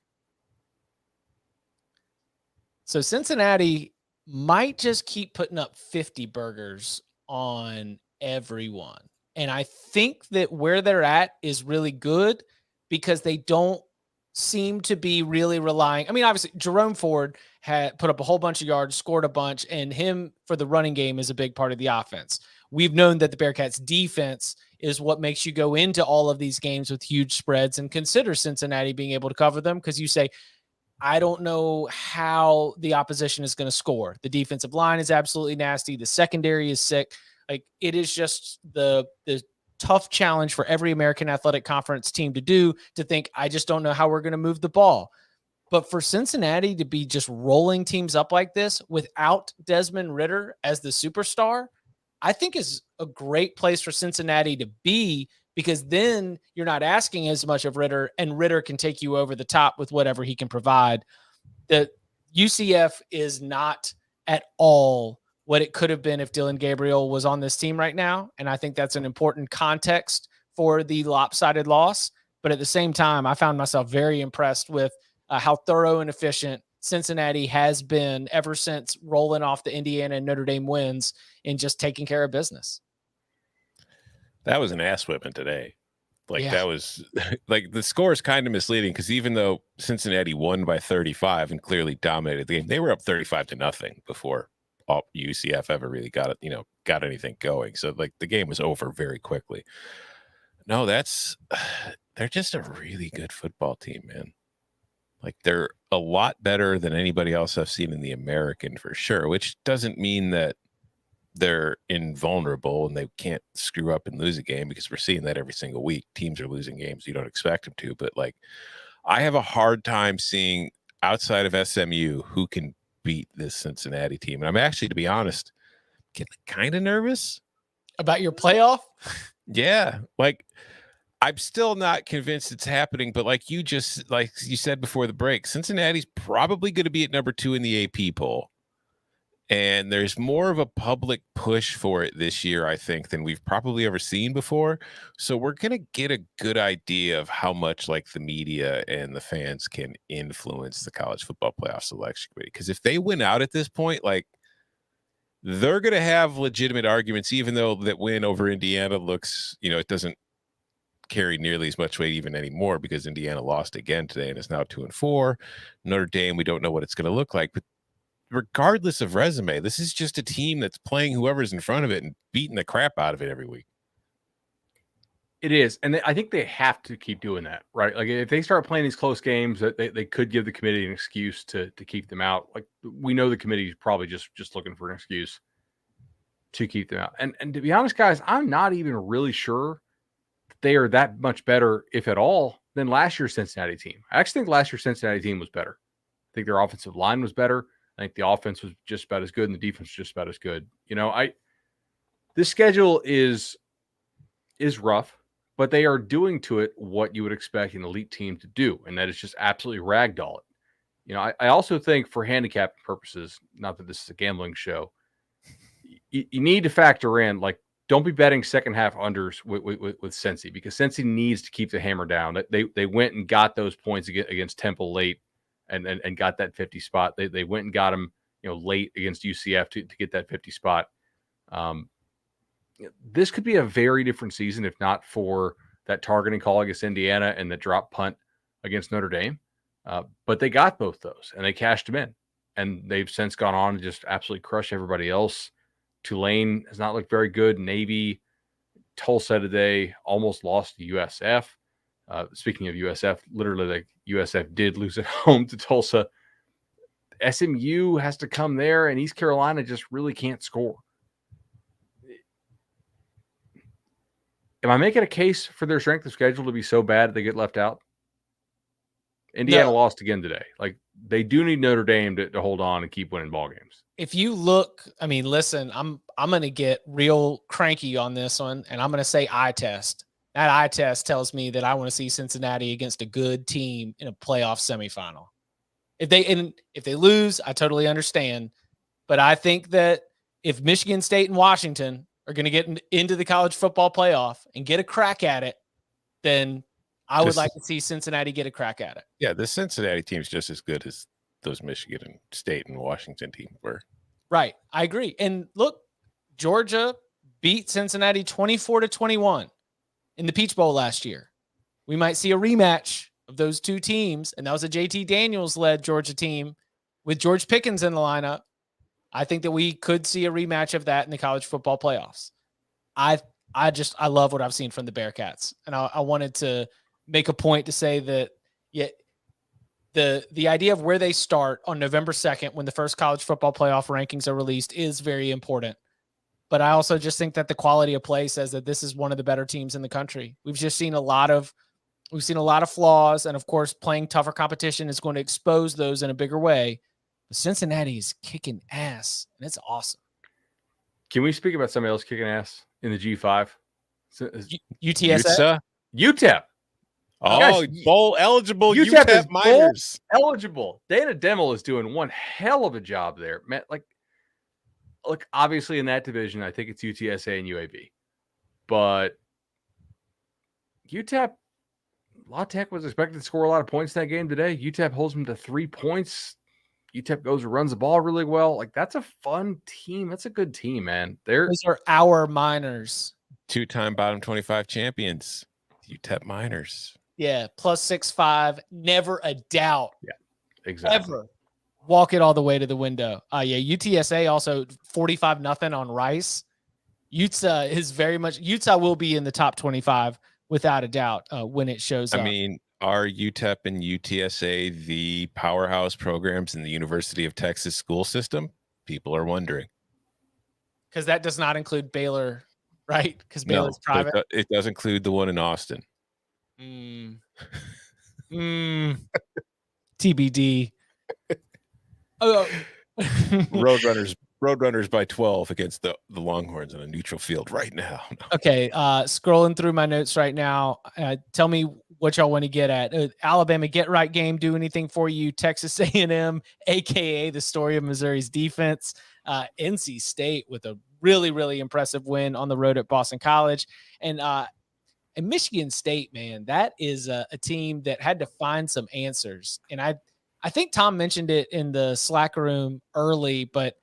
So Cincinnati might just keep putting up 50 burgers on everyone. And I think that where they're at is really good because they don't seem to be really relying. I mean, obviously, Jerome Ford had put up a whole bunch of yards, scored a bunch, and him for the running game is a big part of the offense. We've known that the Bearcats defense is what makes you go into all of these games with huge spreads and consider Cincinnati being able to cover them because you say, I don't know how the opposition is going to score. The defensive line is absolutely nasty. The secondary is sick. Like it is just the tough challenge for every American Athletic Conference team to do, to think, I just don't know how we're going to move the ball. But for Cincinnati to be just rolling teams up like this without Desmond Ridder as the superstar, I think is a great place for Cincinnati to be, because then you're not asking as much of Ridder, and Ridder can take you over the top with whatever he can provide. The UCF is not at all what it could have been if Dylan Gabriel was on this team right now. And I think that's an important context for the lopsided loss. But at the same time, I found myself very impressed with how thorough and efficient Cincinnati has been ever since rolling off the Indiana and Notre Dame wins and just taking care of business. That was an ass whipping today. Like, Yeah. That was like, the score is kind of misleading because even though Cincinnati won by 35 and clearly dominated the game, they were up 35-0 before UCF ever really got anything going. So like the game was over very quickly. No, they're just a really good football team, man. Like they're a lot better than anybody else I've seen in the American for sure, which doesn't mean that they're invulnerable and they can't screw up and lose a game, because we're seeing that every single week. Teams are losing games you don't expect them to. But like, I have a hard time seeing outside of SMU who can beat this Cincinnati team. And I'm actually, to be honest, getting kind of nervous about your playoff. Yeah. Like, I'm still not convinced it's happening, but like you said before the break, Cincinnati's probably going to be at number 2 in the AP poll. And there's more of a public push for it this year, I think, than we've probably ever seen before. So we're going to get a good idea of how much like the media and the fans can influence the college football playoff selection committee. Because if they win out at this point, like, they're going to have legitimate arguments, even though that win over Indiana looks, it doesn't carry nearly as much weight even anymore, because Indiana lost again today and is now 2-4. Notre Dame, we don't know what it's going to look like. But regardless of resume, this is just a team that's playing whoever's in front of it and beating the crap out of it every week. It is. And I think they have to keep doing that, right? Like if they start playing these close games, that they could give the committee an excuse to keep them out. Like we know the committee is probably just looking for an excuse to keep them out. And to be honest, guys, I'm not even really sure that they are that much better, if at all, than last year's Cincinnati team. I actually think last year's Cincinnati team was better. I think their offensive line was better. I think the offense was just about as good and the defense was just about as good. This schedule is rough, but they are doing to it what you would expect an elite team to do, and that is just absolutely ragdoll it. I also think, for handicap purposes, not that this is a gambling show, you need to factor in, like, don't be betting second half unders with Cincy, because Cincy needs to keep the hammer down. They went and got those points against Temple late. And got that 50 spot. They went and got him, late against UCF to get that 50 spot. This could be a very different season if not for that targeting call against Indiana and the drop punt against Notre Dame. But they got both those and they cashed them in, and they've since gone on to just absolutely crush everybody else. Tulane has not looked very good. Navy, Tulsa today almost lost to USF. Speaking of USF, literally, like, USF did lose at home to Tulsa. SMU has to come there, and East Carolina just really can't score. Am I making a case for their strength of schedule to be so bad they get left out? Indiana lost again today. Like, they do need Notre Dame to hold on and keep winning ball games. If you look, I mean, listen, I'm going to get real cranky on this one, and I'm going to say eye test. That eye test tells me that I want to see Cincinnati against a good team in a playoff semifinal. If they lose, I totally understand. But I think that if Michigan State and Washington are going to get into the college football playoff and get a crack at it, then I would like to see Cincinnati get a crack at it. Yeah, the Cincinnati team's just as good as those Michigan State and Washington teams were. Right. I agree. And look, Georgia beat Cincinnati 24-21 in the Peach Bowl last year. We might see a rematch of those two teams, and that was a JT Daniels-led Georgia team with George Pickens in the lineup. I think that we could see a rematch of that in the college football playoffs. I love what I've seen from the Bearcats, and I wanted to make a point to say that the idea of where they start on November 2nd when the first college football playoff rankings are released is very important. But I also just think that the quality of play says that this is one of the better teams in the country. We've seen a lot of flaws, and of course, playing tougher competition is going to expose those in a bigger way. But Cincinnati is kicking ass, and it's awesome. Can we speak about somebody else kicking ass in the G5? UTSA? UTEP. Oh, guys, bowl eligible UTEP is UTEP minors. Bowl eligible. Dana Demmel is doing one hell of a job there. Man, look, obviously in that division, I think it's UTSA and UAB. But UTEP, La Tech was expected to score a lot of points in that game today. UTEP holds them to 3 points. UTEP goes and runs the ball really well. Like, that's a fun team. That's a good team, man. Those are our minors. 2-time bottom 25 champions. UTEP minors. Yeah, plus 6'5", never a doubt. Yeah, exactly. Ever walk it all the way to the window. UTSA also 45-0 on Rice. Utah will be in the top 25 without a doubt when it shows up. I mean, are UTEP and UTSA the powerhouse programs in the University of Texas school system? People are wondering. Because that does not include Baylor, right? Because Baylor's private. It does include the one in Austin. TBD. Roadrunners by 12 against the Longhorns on a neutral field right now. Okay, scrolling through my notes right now. Tell me what y'all want to get at. Alabama get right game do anything for you? Texas A&M, aka the story of Missouri's defense. NC State with a really, really impressive win on the road at Boston College. And Michigan State, man, that is a team that had to find some answers. And I think Tom mentioned it in the Slack room early, but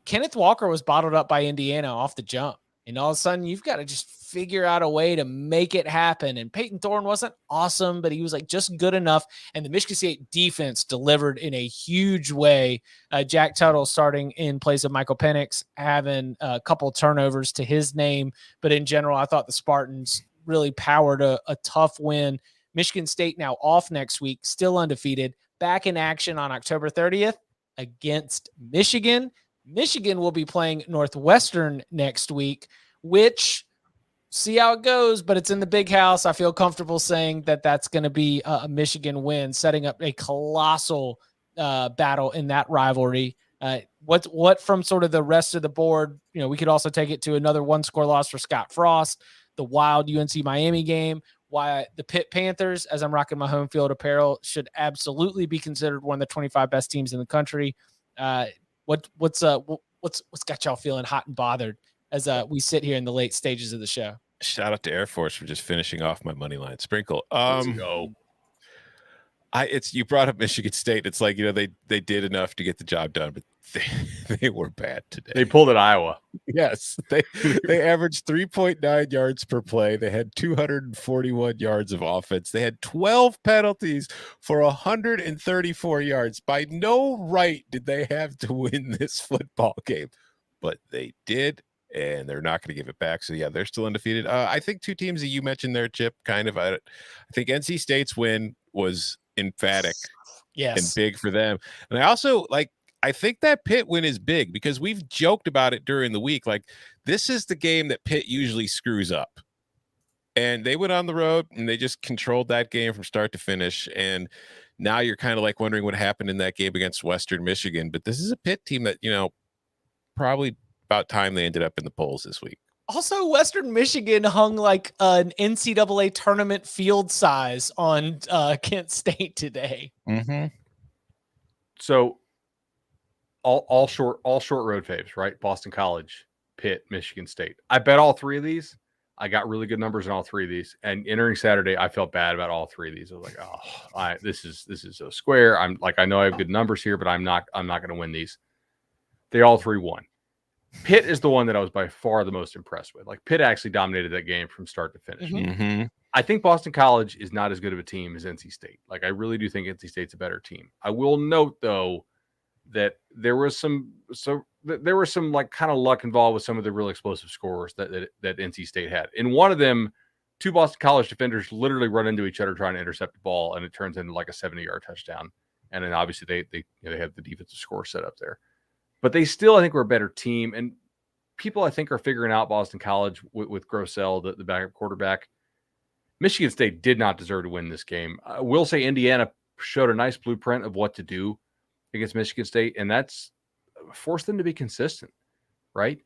Kenneth Walker was bottled up by Indiana off the jump. And all of a sudden, you've got to just figure out a way to make it happen. And Peyton Thorne wasn't awesome, but he was just good enough. And the Michigan State defense delivered in a huge way. Jack Tuttle starting in place of Michael Penix, having a couple turnovers to his name. But in general, I thought the Spartans really powered a tough win. Michigan State now off next week, still undefeated, back in action on October 30th against Michigan. Michigan will be playing Northwestern next week, which see how it goes, but it's in the big house. I feel comfortable saying that that's going to be a Michigan win, setting up a colossal battle in that rivalry. What from sort of the rest of the board, we could also take it to another 1-score loss for Scott Frost, the wild UNC Miami game, why the Pitt Panthers, as I'm rocking my home field apparel, should absolutely be considered one of the 25 best teams in the country. What's got y'all feeling hot and bothered as we sit here in the late stages of the show? Shout out to Air Force for just finishing off my money line sprinkle. Let's go. You brought up Michigan State. It's like, they did enough to get the job done, but they were bad today. They pulled at Iowa. Yes, they averaged 3.9 yards per play. They had 241 yards of offense. They had 12 penalties for 134 yards. By no right did they have to win this football game, but they did, and they're not going to give it back. So yeah, they're still undefeated. I think two teams that you mentioned there, Chip, kind of. I think NC State's win was emphatic, yes, and big for them. And I also I think that Pitt win is big because we've joked about it during the week. This is the game that Pitt usually screws up. And they went on the road and they just controlled that game from start to finish. And now you're kind of wondering what happened in that game against Western Michigan. But this is a Pitt team that, probably about time they ended up in the polls this week. Also, Western Michigan hung an NCAA tournament field size on Kent State today. Mm-hmm. So all short road faves, right? Boston College, Pitt, Michigan State. I bet all three of these. I got really good numbers in all three of these. And entering Saturday, I felt bad about all three of these. I was like, this is so square. I'm like, I know I have good numbers here, but I'm not going to win these. They all three won. Pitt is the one that I was by far the most impressed with. Like Pitt actually dominated that game from start to finish. Mm-hmm. I think Boston College is not as good of a team as NC State. Like I really do think NC State's a better team. I will note though that there was some like kind of luck involved with some of the real explosive scorers that NC State had. In one of them, two Boston College defenders literally run into each other trying to intercept the ball, and it turns into like a 70-yard touchdown. And then obviously they have the defensive score set up there. But they still, I think, were a better team. And people, I think, are figuring out Boston College with Grossell, the backup quarterback. Michigan State did not deserve to win this game. I will say Indiana showed a nice blueprint of what to do against Michigan State, and that's forced them to be consistent, right?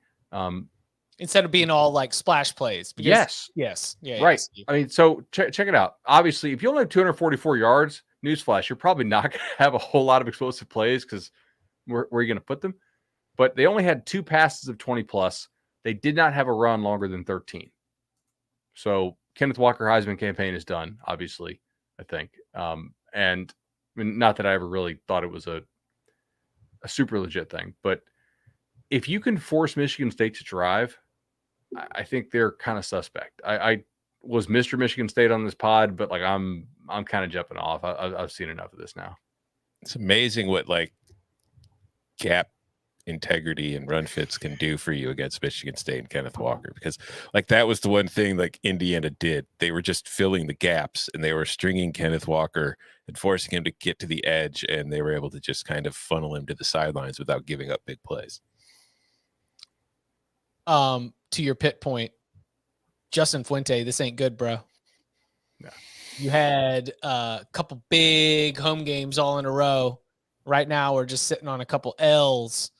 Instead of being all like splash plays. Yes. Yeah. Right. I mean, so check it out. Obviously, if you only have 244 yards, newsflash, you're probably not going to have a whole lot of explosive plays because where are you going to put them? But they only had 2 passes of 20 plus. They did not have a run longer than 13. So Kenneth Walker Heisman campaign is done, obviously, I think. And I mean, not that I ever really thought it was a super legit thing, but if you can force Michigan State to drive, I think they're kind of suspect. I was Mr. Michigan State on this pod, but like I'm kind of jumping off. I've seen enough of this now. It's amazing what like gap integrity and run fits can do for you against Michigan State and Kenneth Walker, because like that was the one thing like Indiana did. They were just filling the gaps and they were stringing Kenneth Walker and forcing him to get to the edge, and they were able to just kind of funnel him to the sidelines without giving up big plays. To your Pitt point, Justin Fuente, this ain't good, bro. Yeah. You had a couple big home games all in a row. Right now, we're just sitting on a couple L's.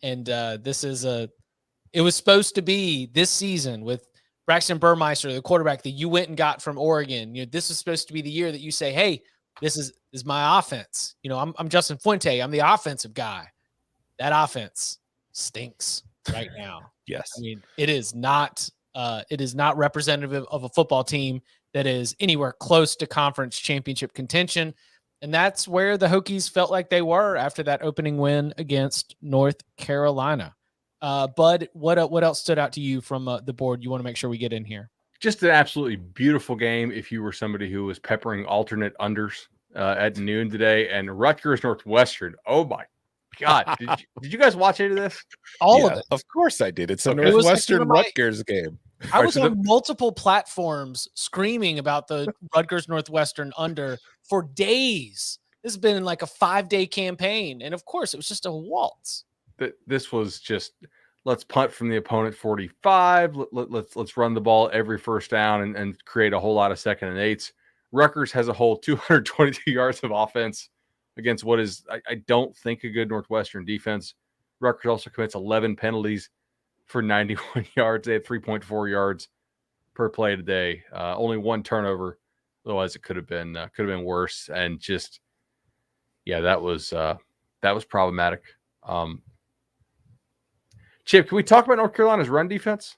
And it was supposed to be this season with Braxton Burmeister, the quarterback that you went and got from Oregon. You know, this is supposed to be the year that you say, hey, this is my offense. You know, I'm Justin Fuente. I'm the offensive guy. That offense stinks right now. Yes. I mean, it is not representative of a football team that is anywhere close to conference championship contention. And that's where the Hokies felt like they were after that opening win against North Carolina. Bud, what else stood out to you from the board you want to make sure we get in here? Just an absolutely beautiful game if you were somebody who was peppering alternate unders at noon today. And Rutgers Northwestern, oh my God. Did you guys watch any of this? All of it. Of course I did. It's a Okay. Northwestern Rutgers game. I was on multiple platforms screaming about the Rutgers Northwestern under for days. This has been like a 5-day campaign. And of course, it was just a waltz. This was just, let's punt from the opponent 45. Let's run the ball every first down and create a whole lot of 2nd and 8s. Rutgers has a whole 222 yards of offense against what is, I don't think, a good Northwestern defense. Rutgers also commits 11 penalties for 91 yards. They had 3.4 yards per play today. Only 1 turnover. Otherwise, it could have been worse. And just, yeah, that was problematic. Chip, can we talk about North Carolina's run defense,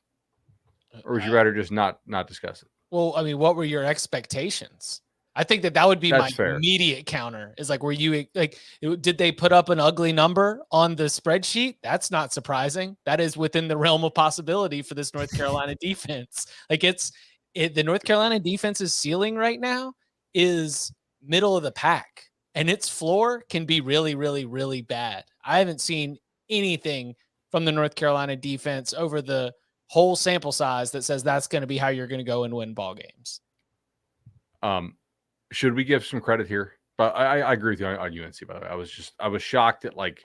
or would you rather just not discuss it? Well, I mean, what were your expectations? I think that would be That's my fair. immediate counter. Is like, were you like, did they put up an ugly number on the spreadsheet? That's not surprising. That is within the realm of possibility for this North Carolina defense. Like the North Carolina defense's ceiling right now is middle of the pack, and its floor can be really, really, really bad. I haven't seen anything from the North Carolina defense over the whole sample size that says that's going to be how you're going to go and win ball games. Should we give some credit here? But I agree with you on UNC, by the way. I was shocked at like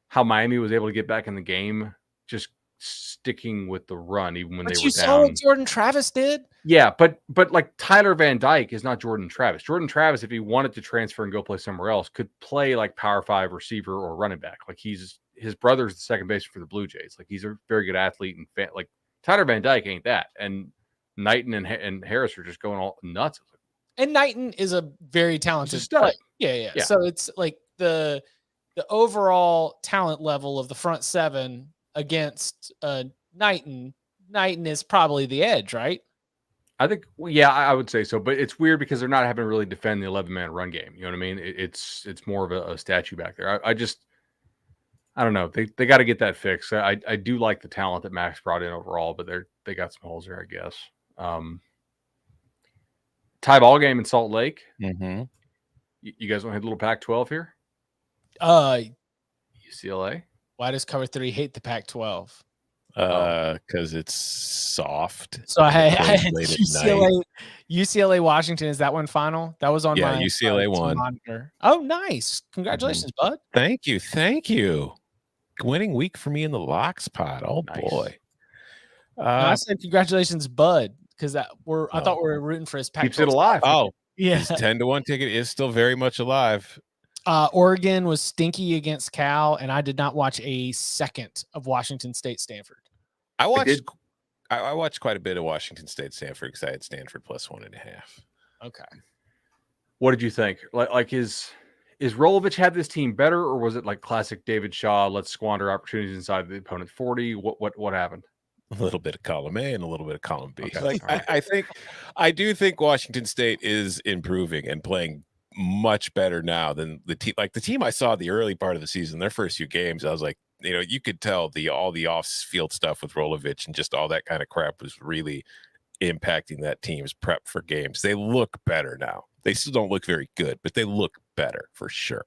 how Miami was able to get back in the game, just sticking with the run, even when they were down. You saw what Jordan Travis did? Yeah, but like Tyler Van Dyke is not Jordan Travis. Jordan Travis, if he wanted to transfer and go play somewhere else, could play like power 5 receiver or running back. Like his brother's the second baseman for the Blue Jays. Like he's a very good athlete, and like Tyler Van Dyke ain't that. And Knighton and Harris are just going all nuts. And Knighton is a very talented stud. player. Yeah. So it's like the overall talent level of the front seven against Knighton. Knighton is probably the edge, right? I think, well, yeah, I would say so. But it's weird because they're not having to really defend the 11-man run game. You know what I mean? It's more of a statue back there. I don't know. They got to get that fixed. I do like the talent that Max brought in overall, but they got some holes there, I guess. Tie ball game in Salt Lake. Mm-hmm. You guys want to hit a little Pac-12 here? UCLA. Why does Cover 3 hate the Pac-12? Because it's soft. So I had late at UCLA Washington. Is that one final? That was on my UCLA won. monitor. Oh, nice. Congratulations, bud. Thank you. Winning week for me in the locks pot. Oh, nice. Boy. I said congratulations, bud, because I thought we were rooting for his Pac-12. Keeps it alive. Oh, yeah. His 10-1 ticket is still very much alive. Oregon was stinky against Cal, and I did not watch a second of Washington State Stanford. I watched quite a bit of Washington State Stanford because I had Stanford plus 1.5. Okay. What did you think? Like is Rolovich had this team better, or was it like classic David Shaw? Let's squander opportunities inside the opponent's 40. What happened? A little bit of column A and a little bit of column B. Okay. I do think Washington State is improving and playing much better now than the team. Like the team I saw the early part of the season, their first few games, I was like, you could tell all the off-field stuff with Rolovich and just all that kind of crap was really impacting that team's prep for games. They look better now. They still don't look very good, but they look better for sure.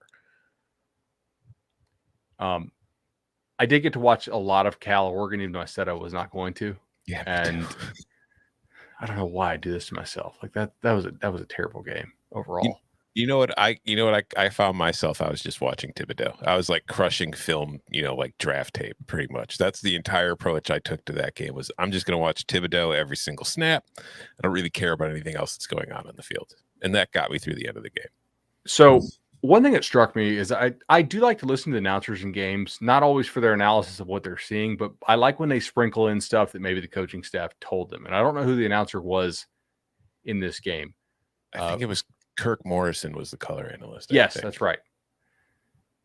I did get to watch a lot of Cal Oregon, even though I said I was not going to. Yeah, and I don't know why I do this to myself. Like that was a terrible game overall. You know what I found myself? I was just watching Thibodeau. I was like crushing film, like draft tape, pretty much. That's the entire approach I took to that game. Was I'm just going to watch Thibodeau every single snap. I don't really care about anything else that's going on the field, and that got me through the end of the game. So one thing that struck me is I do like to listen to the announcers in games, not always for their analysis of what they're seeing, but I like when they sprinkle in stuff that maybe the coaching staff told them. And I don't know who the announcer was in this game. I think it was Kirk Morrison was the color analyst. Yes, that's right.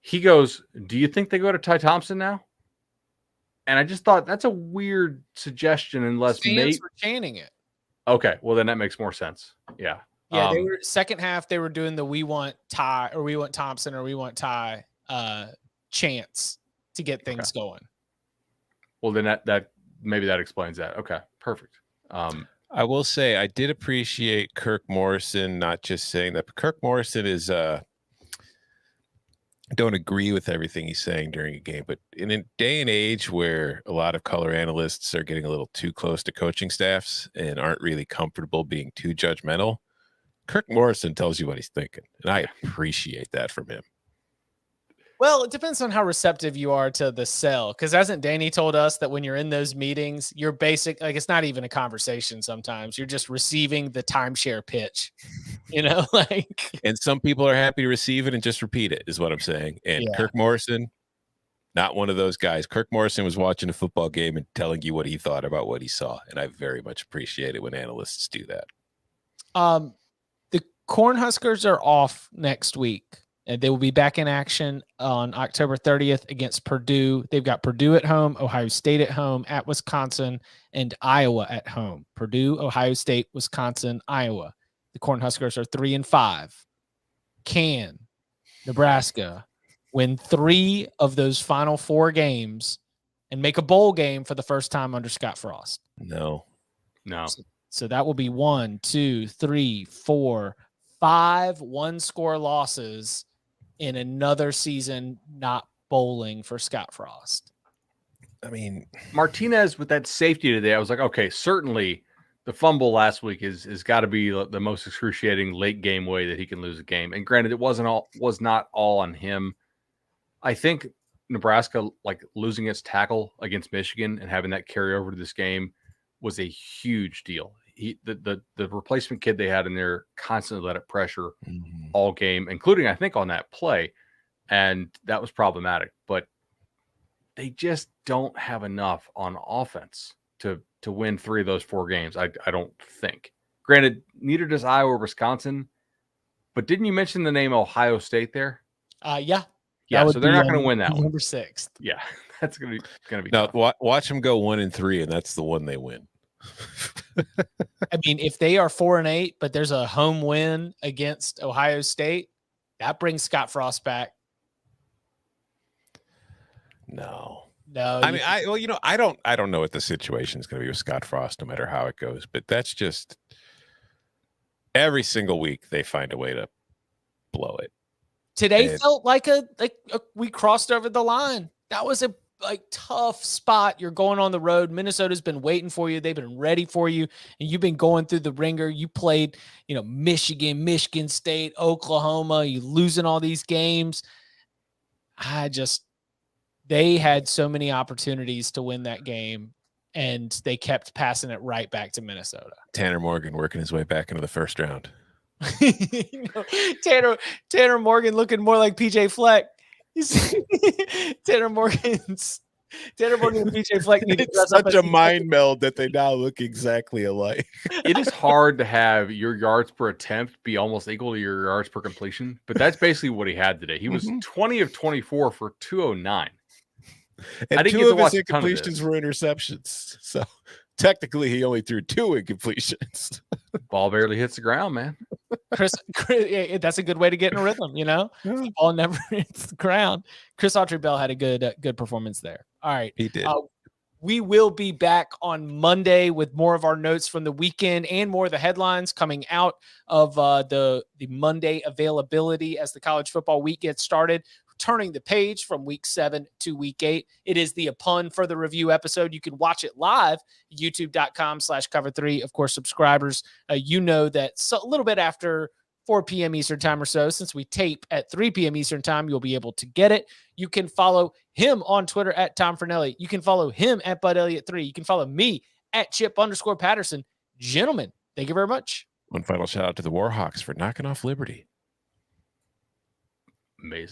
He goes, "Do you think they go to Ty Thompson now?" And I just thought that's a weird suggestion unless fans were chanting it. Okay, well then that makes more sense. Yeah. Yeah, they were second half. They were doing the "We want Ty" or "We want Thompson" or "We want Ty" chants to get things going. Well, then that maybe that explains that. Okay, perfect. I will say I did appreciate Kirk Morrison not just saying that. But Kirk Morrison is don't agree with everything he's saying during a game, but in a day and age where a lot of color analysts are getting a little too close to coaching staffs and aren't really comfortable being too judgmental, Kirk Morrison tells you what he's thinking, and I appreciate that from him. Well, it depends on how receptive you are to the sell. Because hasn't Danny told us that when you're in those meetings, you're it's not even a conversation sometimes. You're just receiving the timeshare pitch, And some people are happy to receive it and just repeat it, is what I'm saying. And yeah. Kirk Morrison, not one of those guys. Kirk Morrison was watching a football game and telling you what he thought about what he saw. And I very much appreciate it when analysts do that. The Cornhuskers are off next week. And they will be back in action on October 30th against Purdue. They've got Purdue at home, Ohio State at home, at Wisconsin, and Iowa at home. Purdue, Ohio State, Wisconsin, Iowa. The Cornhuskers are 3-5. Can Nebraska win 3 of those final 4 games and make a bowl game for the first time under Scott Frost? No. So that will be 1, 2, 3, 4, 5 one-score losses in another season not bowling for Scott Frost. I mean, Martinez with that safety today, I was like, okay, certainly the fumble last week is got to be the most excruciating late game way that he can lose a game. And granted, it was not all on him. I think Nebraska, like losing its tackle against Michigan and having that carry over to this game was a huge deal. The replacement kid they had in there constantly let it pressure all game, including I think on that play, and that was problematic. But they just don't have enough on offense to win 3 of those 4 games. I don't think. Granted, neither does Iowa or Wisconsin. But didn't you mention the name Ohio State there? Yeah. Yeah, so they're not going to win that one. November 6th. Yeah, that's going to be Now tough. watch them go 1-3, and that's the one they win. I mean, if they are 4-8, but there's a home win against Ohio State, that brings Scott Frost back. No. I mean, I don't know what the situation is going to be with Scott Frost, no matter how it goes, but that's just every single week they find a way to blow it. Today felt like we crossed over the line. That was a tough spot. You're going on the road. Minnesota's been waiting for you. They've been ready for you, and you've been going through the ringer. You played, Michigan State, Oklahoma. You losing all these games. They had so many opportunities to win that game, and they kept passing it right back to Minnesota. Tanner Morgan working his way back into the first round. Tanner Morgan looking more like PJ Fleck. Tanner Morgan and PJ Fleck need to It's such a mind meld that they now look exactly alike. It is hard to have your yards per attempt be almost equal to your yards per completion, but that's basically what he had today. He was 20 of 24 for 209. And I didn't two get to of watch his a ton of incompletions this. were interceptions. So technically, he only threw 2 incompletions. Ball barely hits the ground, man. Chris, that's a good way to get in a rhythm, The ball never hits the ground. Chris Autry-Bell had a good performance there. All right. He did. We will be back on Monday with more of our notes from the weekend and more of the headlines coming out of the Monday availability as the college football week gets started. Turning the page from week 7 to week 8. It is the Upon Further Review episode. You can watch it live, youtube.com/cover3. Of course, subscribers, that a little bit after 4 p.m. Eastern time or so, since we tape at 3 p.m. Eastern time, you'll be able to get it. You can follow him on Twitter at Tom Fernelli. You can follow him at Bud Elliott 3. You can follow me at Chip_Patterson. Gentlemen, thank you very much. One final shout out to the Warhawks for knocking off Liberty. Amazing.